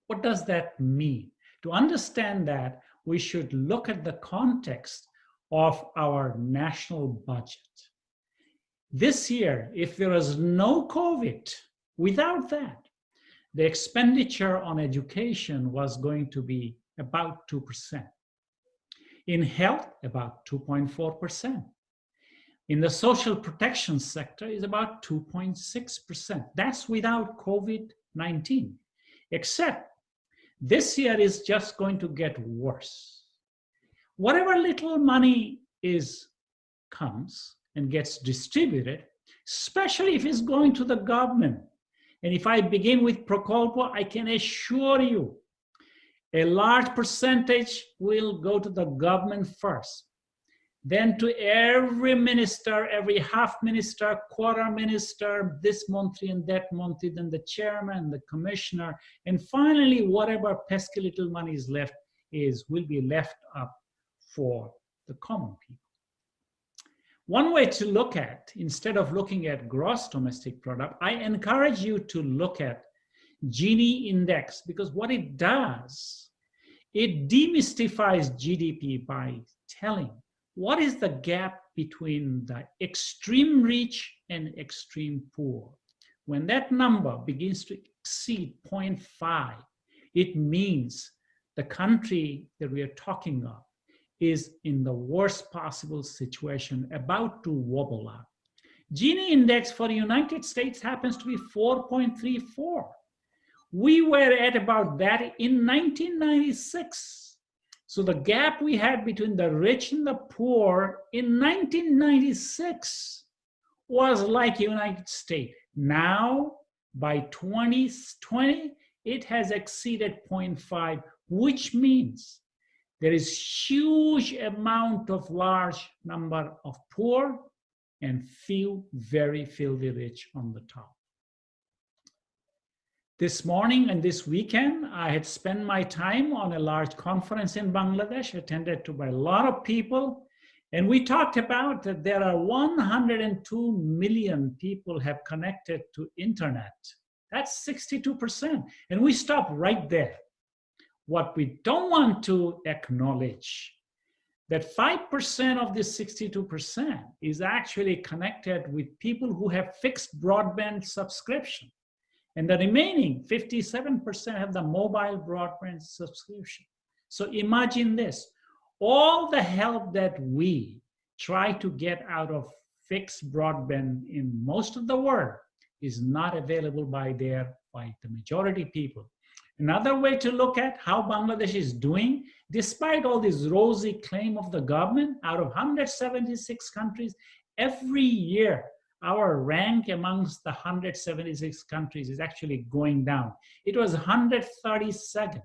What does that mean? To understand that, we should look at the context of our national budget. This year, if there is no COVID, without that, the expenditure on education was going to be about 2%. In health, about 2.4%. In the social protection sector is about 2.6%. That's without COVID-19, except this year is just going to get worse. Whatever little money comes and gets distributed, especially if it's going to the government. And if I begin with Prokolpo, I can assure you a large percentage will go to the government first. Then to every minister, every half minister, quarter minister, this monthly and that monthly, then the chairman, the commissioner, and finally whatever pesky little money is left will be left up for the common people. One way to look at, instead of looking at gross domestic product, I encourage you to look at Gini index, because what it does, it demystifies GDP by telling what is the gap between the extreme rich and extreme poor. When that number begins to exceed 0.5, it means the country that we are talking of is in the worst possible situation, about to wobble up. Gini index for the United States happens to be 4.34. We were at about that in 1996. So the gap we had between the rich and the poor in 1996 was like United States. Now, by 2020, it has exceeded 0.5, which means there is huge amount of large number of poor and few very filthy rich on the top. This morning and this weekend, I had spent my time on a large conference in Bangladesh, attended to by a lot of people. And we talked about that there are 102 million people have connected to internet. That's 62%. And we stopped right there. What we don't want to acknowledge, that 5% of this 62% is actually connected with people who have fixed broadband subscription. And the remaining 57% have the mobile broadband subscription. So imagine this, all the help that we try to get out of fixed broadband in most of the world is not available by the majority people. Another way to look at how Bangladesh is doing, despite all this rosy claim of the government, out of 176 countries, every year our rank amongst the 176 countries is actually going down. It was 132nd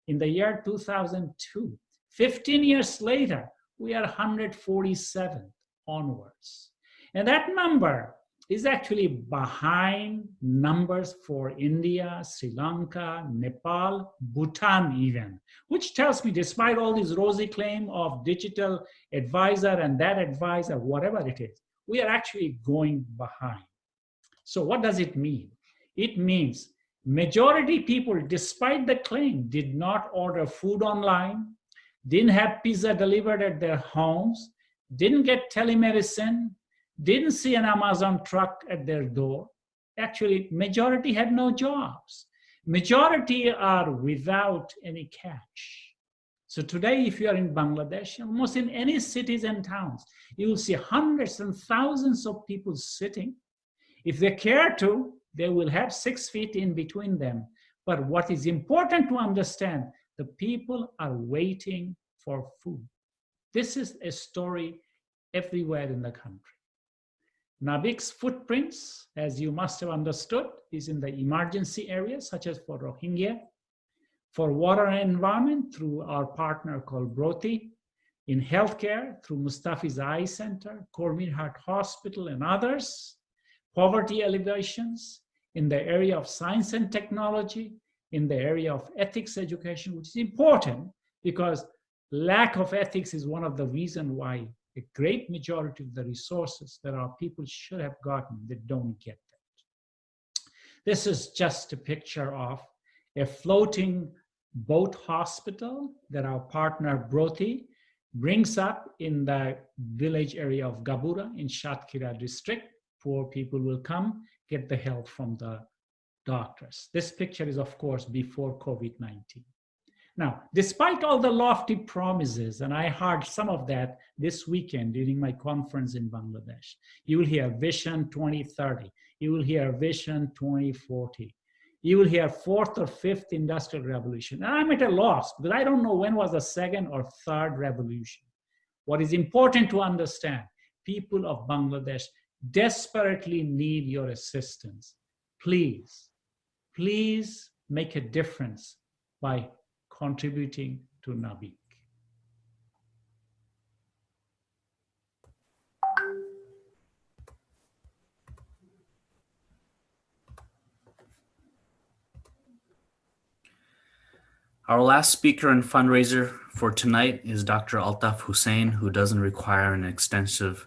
in the year 2002. 15 years later, we are 147th onwards. And that number is actually behind numbers for India, Sri Lanka, Nepal, Bhutan even, which tells me despite all this rosy claim of digital advisor and that advisor, whatever it is, we are actually going behind. So what does it mean? It means majority people, despite the claim, did not order food online, didn't have pizza delivered at their homes, didn't get telemedicine, didn't see an Amazon truck at their door. Actually, majority had no jobs. Majority are without any cash. So today, if you are in Bangladesh, almost in any cities and towns, you will see hundreds and thousands of people sitting. If they care to, they will have 6 feet in between them. But what is important to understand, the people are waiting for food. This is a story everywhere in the country. NABIC's footprints, as you must have understood, is in the emergency areas, such as for Rohingya, for water and environment through our partner called Broti, in healthcare through Mustafi's Eye Center, Cormir Heart Hospital and others, poverty alleviations in the area of science and technology, in the area of ethics education, which is important because lack of ethics is one of the reasons why a great majority of the resources that our people should have gotten, they don't get that. This is just a picture of a floating boat hospital that our partner Broti brings up in the village area of Gabura in Shatkhira district. Poor people will come, get the help from the doctors. This picture is, of course, before COVID-19. Now, despite all the lofty promises, and I heard some of that this weekend during my conference in Bangladesh, you will hear Vision 2030, you will hear Vision 2040, you will hear fourth or fifth industrial revolution. And I'm at a loss because I don't know when was the second or third revolution. What is important to understand, people of Bangladesh desperately need your assistance. Please, please make a difference by contributing to NABIC. Our last speaker and fundraiser for tonight is Dr. Altaf Hussain, who doesn't require an extensive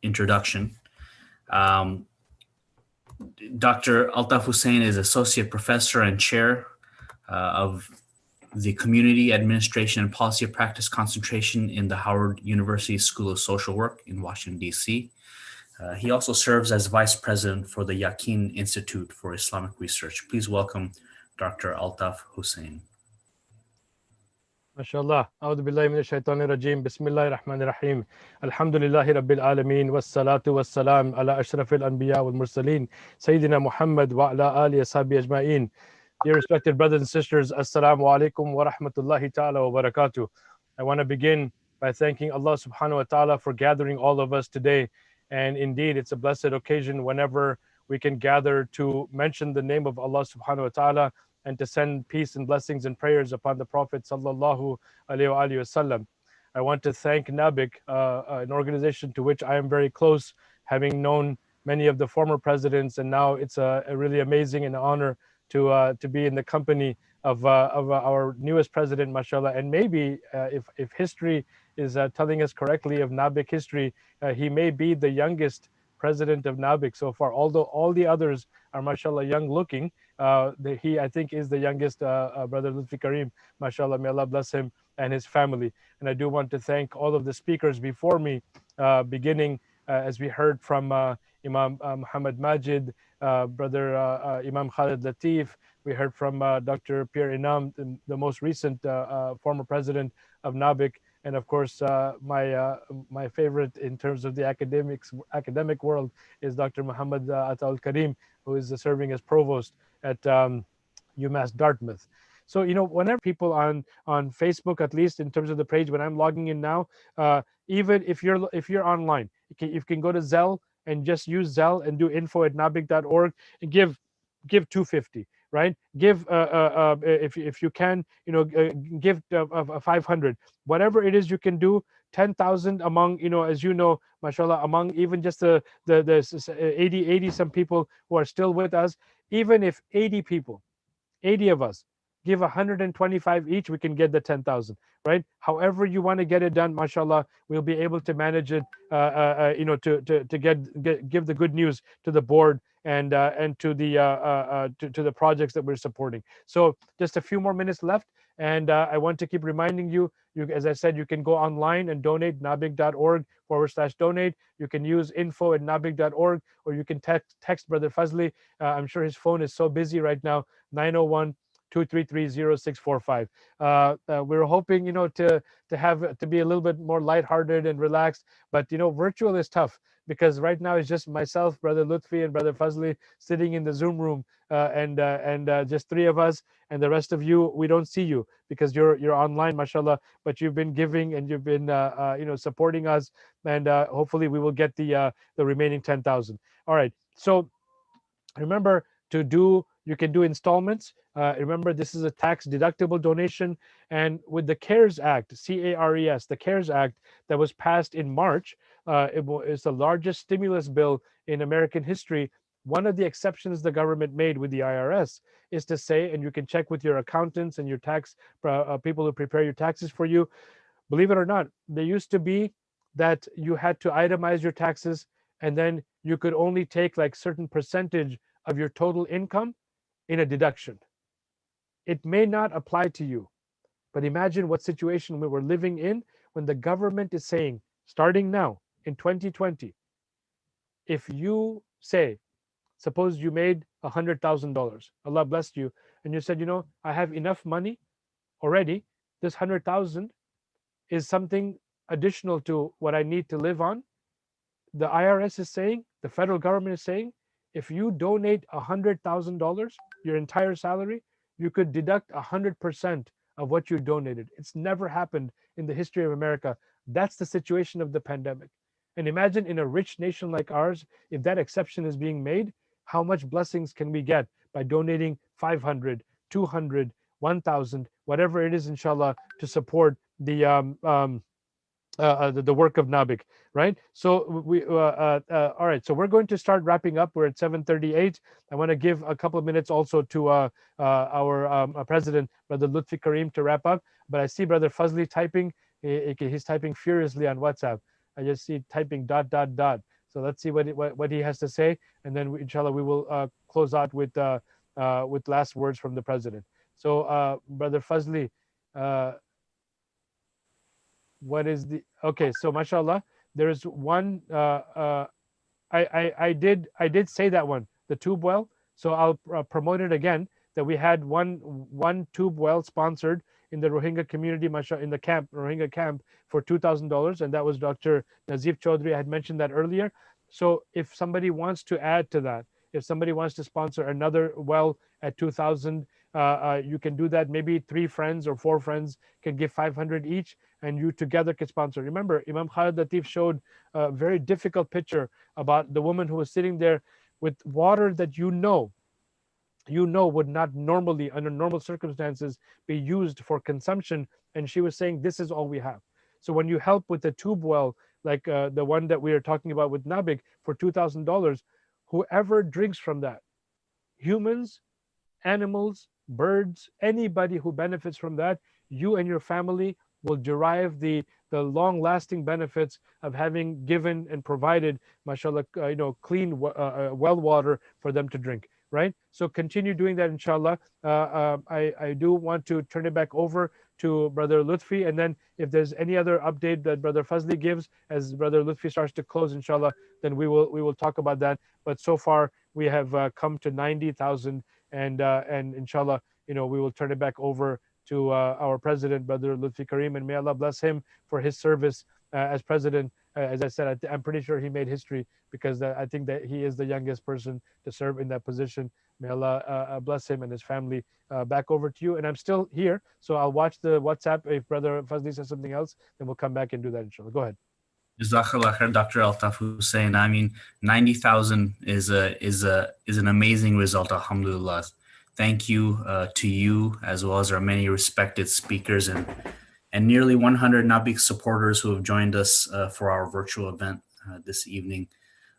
introduction. Dr. Altaf Hussain is Associate Professor and Chair of the Community Administration and Policy of Practice concentration in the Howard University School of Social Work in Washington, D.C. He also serves as Vice President for the Yaqeen Institute for Islamic Research. Please welcome Dr. Altaf Hussain. MashaAllah. A'udhu billahi minash shaitanir rajim. Bismillahir rahmanir rahim. Alhamdulillahi rabbil alameen. Wassalatu wassalam ala ashrafil anbiya wal mursaleen. Sayyidina Muhammad wa ala alihi ashabi ajma'in. Dear respected brothers and sisters, Assalamu alaikum wa rahmatullahi ta'ala wa barakatuh. I want to begin by thanking Allah subhanahu wa ta'ala for gathering all of us today. And indeed, it's a blessed occasion whenever we can gather to mention the name of Allah subhanahu wa ta'ala and to send peace and blessings and prayers upon the Prophet sallallahu alaihi wasallam. I want to thank NABIC, an organization to which I am very close, having known many of the former presidents, and now it's a really amazing and honor to be in the company of our newest president, mashallah. And maybe if history is telling us correctly of NABIC history, he may be the youngest president of NABIC so far, although all the others are mashallah young looking. He, I think, is the youngest, brother Lutfi Karim, mashallah, may Allah bless him. and his family. And I do want to thank all of the speakers before me, beginning as we heard from Imam Muhammad Majid, Brother Imam Khalid Latif. We heard from Dr. Pierre Inam, the most recent former president of NABIC, and of course, my favorite in terms of the academic world is Dr. Muhammad Ataul Karim, who is serving as provost at UMass Dartmouth. So, you know, whenever people on Facebook, at least in terms of the page, when I'm logging in now, even if you're online, you can go to Zelle and just use Zelle and do info@nabic.org and give 250, right? Give if you can, you know, give 500, whatever it is you can do. 10,000 among, you know, as you know, mashallah, among even just the 80 some people who are still with us. Even if 80 people, 80 of us give 125 each, we can get the 10,000, right? However you want to get it done, mashallah, we'll be able to manage it, you know, to give the good news to the board and to the projects that we're supporting. So just a few more minutes left, and I want to keep reminding you, as I said, you can go online and donate, nabic.org/donate. You can use info@nabic.org, or you can text Brother Fazli. I'm sure his phone is so busy right now, 901-233-0645. We're hoping, you know, to be a little bit more lighthearted and relaxed, but you know, virtual is tough because right now it's just myself, Brother Lutfi, and Brother Fazli sitting in the Zoom room, and just three of us, and the rest of you, we don't see you because you're online, mashallah. But you've been giving and you've been you know, supporting us, and hopefully we will get the remaining 10,000. All right. So remember to do. You can do installments. Remember, this is a tax deductible donation, and with the CARES Act, CARES, the CARES Act that was passed in March, it's the largest stimulus bill in American history. One of the exceptions the government made with the IRS is to say, and you can check with your accountants and your tax people who prepare your taxes for you. Believe it or not, there used to be that you had to itemize your taxes, and then you could only take like certain percentage of your total income in a deduction. It may not apply to you, but imagine what situation we were living in when the government is saying, starting now in 2020, if you say, suppose you made $100,000, Allah blessed you, and you said, you know, I have enough money already. This 100,000 is something additional to what I need to live on. The IRS is saying, the federal government is saying, if you donate $100,000, your entire salary, you could deduct 100% of what you donated. It's never happened in the history of America. That's the situation of the pandemic. And imagine in a rich nation like ours, if that exception is being made, how much blessings can we get by donating 500, 200, 1,000, whatever it is, inshallah, to support the work of NABIC, right? So we all right. So we're going to start wrapping up. We're at 7:38. I want to give a couple of minutes also to our president, Brother Lutfi Karim, to wrap up. But I see Brother Fazli typing. He's typing furiously on WhatsApp. I just see typing ... So let's see what he has to say, and then inshallah we will close out with last words from the president. So Brother Fazli. What is the okay? So mashallah, there is one. I did say that one, the tube well. So I'll promote it again. That we had one tube well sponsored in the Rohingya community, mashallah, in the camp, Rohingya camp, for $2,000, and that was Dr. Nazif Chaudhry. I had mentioned that earlier. So if somebody wants to add to that, if somebody wants to sponsor another well at 2,000, you can do that. Maybe 3 friends or 4 friends can give 500 each, and you together can sponsor. Remember, Imam Khalid Latif showed a very difficult picture about the woman who was sitting there with water that you know would not normally, under normal circumstances, be used for consumption, and she was saying, this is all we have. So when you help with a tube well, like the one that we are talking about with NABIC for $2,000, whoever drinks from that, humans, animals, birds, anybody who benefits from that, you and your family will derive the long-lasting benefits of having given and provided, mashallah, clean well water for them to drink. right? So continue doing that, inshallah. I do want to turn it back over to Brother Lutfi, and then if there's any other update that Brother Fazli gives as Brother Lutfi starts to close, inshallah, then we will talk about that. But so far we have come to 90,000, and inshallah, we will turn it back over to our president, Brother Lutfi Karim, and may Allah bless him for his service as president. As I said, I'm pretty sure he made history, because I think that he is the youngest person to serve in that position. May Allah bless him and his family. Back over to you. And I'm still here, so I'll watch the WhatsApp. If Brother Fazli says something else, then we'll come back and do that, inshallah. Go ahead. Jazakallah khair, Dr. Altaf Hussein. I mean, 90,000 is an amazing result, alhamdulillah. Thank you to you, as well as our many respected speakers and nearly 100 NABIC supporters who have joined us for our virtual event this evening.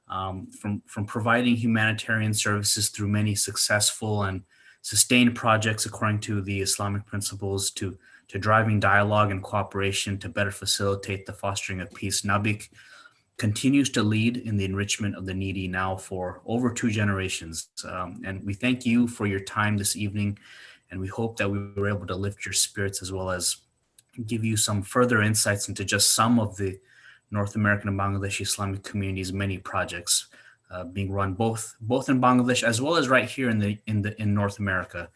From providing humanitarian services through many successful and sustained projects according to the Islamic principles, to driving dialogue and cooperation to better facilitate the fostering of peace, NABIC continues to lead in the enrichment of the needy now for over 2 generations. And we thank you for your time this evening, and we hope that we were able to lift your spirits, as well as give you some further insights into just some of the North American and Bangladeshi Islamic communities' many projects being run both in Bangladesh as well as right here in North America.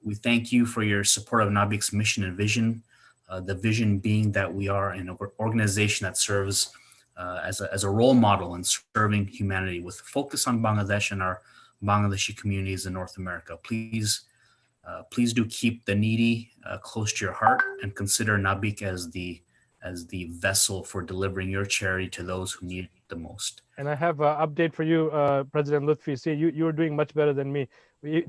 We thank you for your support of NABIC's mission and vision. The vision being that we are an organization that serves as a role model in serving humanity, with focus on Bangladesh and our Bangladeshi communities in North America. Please do keep the needy close to your heart, and consider NABIC as the vessel for delivering your charity to those who need it the most. And I have an update for you, President Lutfi. See, you were doing much better than me.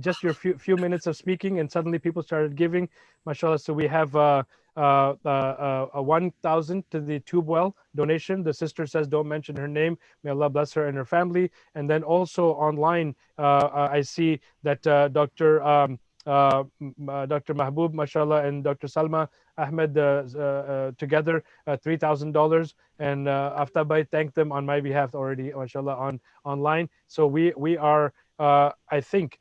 Just your few minutes of speaking, and suddenly people started giving, mashallah. So we have a 1,000 to the tube well donation. The sister says don't mention her name. May Allah bless her and her family. And then also online, I see that Dr. Mahbub, mashallah, and Dr. Salma Ahmed together $3,000, and Aftabai thanked them on my behalf already, mashallah, online. So we are I think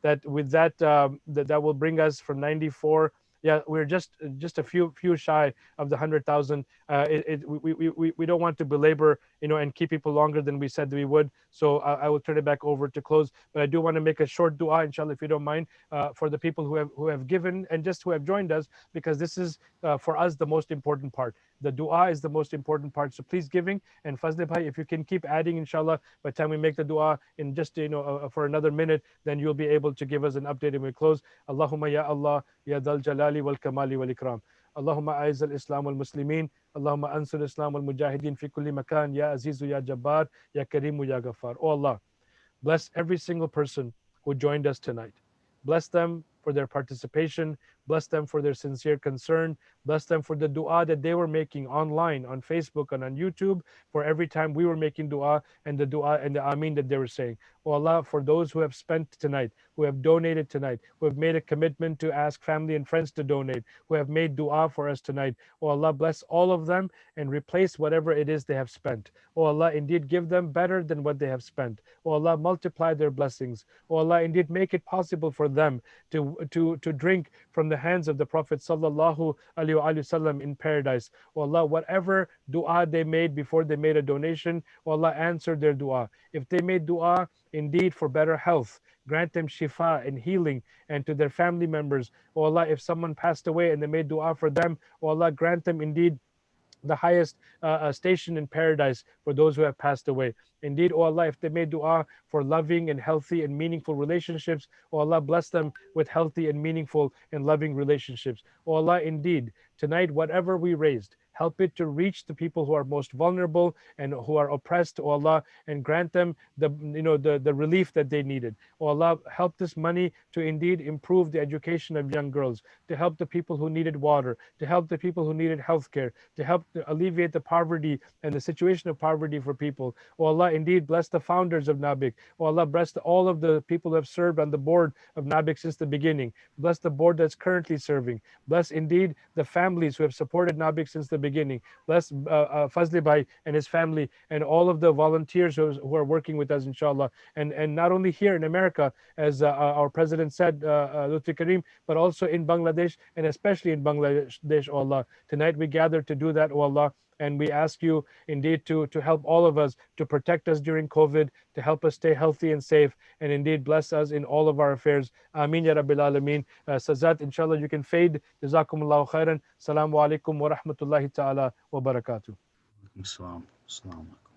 that with that that will bring us from 94. Yeah, we're just a few shy of the 100,000. We don't want to belabor, and keep people longer than we said we would. So I will turn it back over to close. But I do want to make a short dua, inshallah, if you don't mind, for the people who have given and just who have joined us, because this is for us the most important part. The dua is the most important part. So please, giving, and Fazli bhai, if you can keep adding, inshallah, by the time we make the dua in just for another minute, then you'll be able to give us an update and we close. Allahumma ya Allah ya dal jalali wal kamali wal ikram. Allahumma aiz al Islam wal Muslimin. Allahumma ansur Islam wal Mujahideen fi kulli makan. Ya Azizu ya Jabbar ya Karimu ya Ghaffar. Oh Allah, bless every single person who joined us tonight. Bless them for their participation. Bless them for their sincere concern. Bless them for the dua that they were making online, on Facebook and on YouTube, for every time we were making dua, and the dua and the ameen that they were saying. Oh Allah, for those who have spent tonight, who have donated tonight, who have made a commitment to ask family and friends to donate, who have made dua for us tonight. Oh Allah, bless all of them and replace whatever it is they have spent. Oh Allah, indeed give them better than what they have spent. Oh Allah, multiply their blessings. Oh Allah, indeed make it possible for them to drink from the hands of the Prophet sallallahu alaihi wasallam in paradise. Oh Allah, whatever dua they made before they made a donation, oh Allah, answer their dua. If they made dua indeed for better health, grant them shifa and healing, and to their family members, oh Allah, if someone passed away and they made dua for them, oh Allah, grant them indeed the highest station in paradise for those who have passed away. Indeed, oh Allah, if they made dua for loving and healthy and meaningful relationships, oh Allah, bless them with healthy and meaningful and loving relationships. Oh Allah, indeed, tonight, whatever we raised, help it to reach the people who are most vulnerable and who are oppressed, oh Allah, and grant them the relief that they needed. Oh Allah, help this money to indeed improve the education of young girls, to help the people who needed water, to help the people who needed healthcare, to help to alleviate the poverty and the situation of poverty for people. Oh Allah, indeed, bless the founders of NABIC. Oh Allah, bless all of the people who have served on the board of NABIC since the beginning. Bless the board that's currently serving. Bless indeed the families who have supported NABIC since the beginning. beginning. Bless Fazli Bhai and his family and all of the volunteers who are working with us, inshallah. And not only here in America, as our president said, Lutfi Karim, but also in Bangladesh, and especially in Bangladesh, oh Allah. Tonight we gather to do that, oh Allah. And we ask you indeed to help all of us, to protect us during COVID, to help us stay healthy and safe, and indeed bless us in all of our affairs. Ameen ya Rabbil Alameen. Sazat, inshallah, you can fade. Jazakumullahu khairan. Assalamu alaikum wa rahmatullahi ta'ala wa barakatuh. Assalamu alaikum.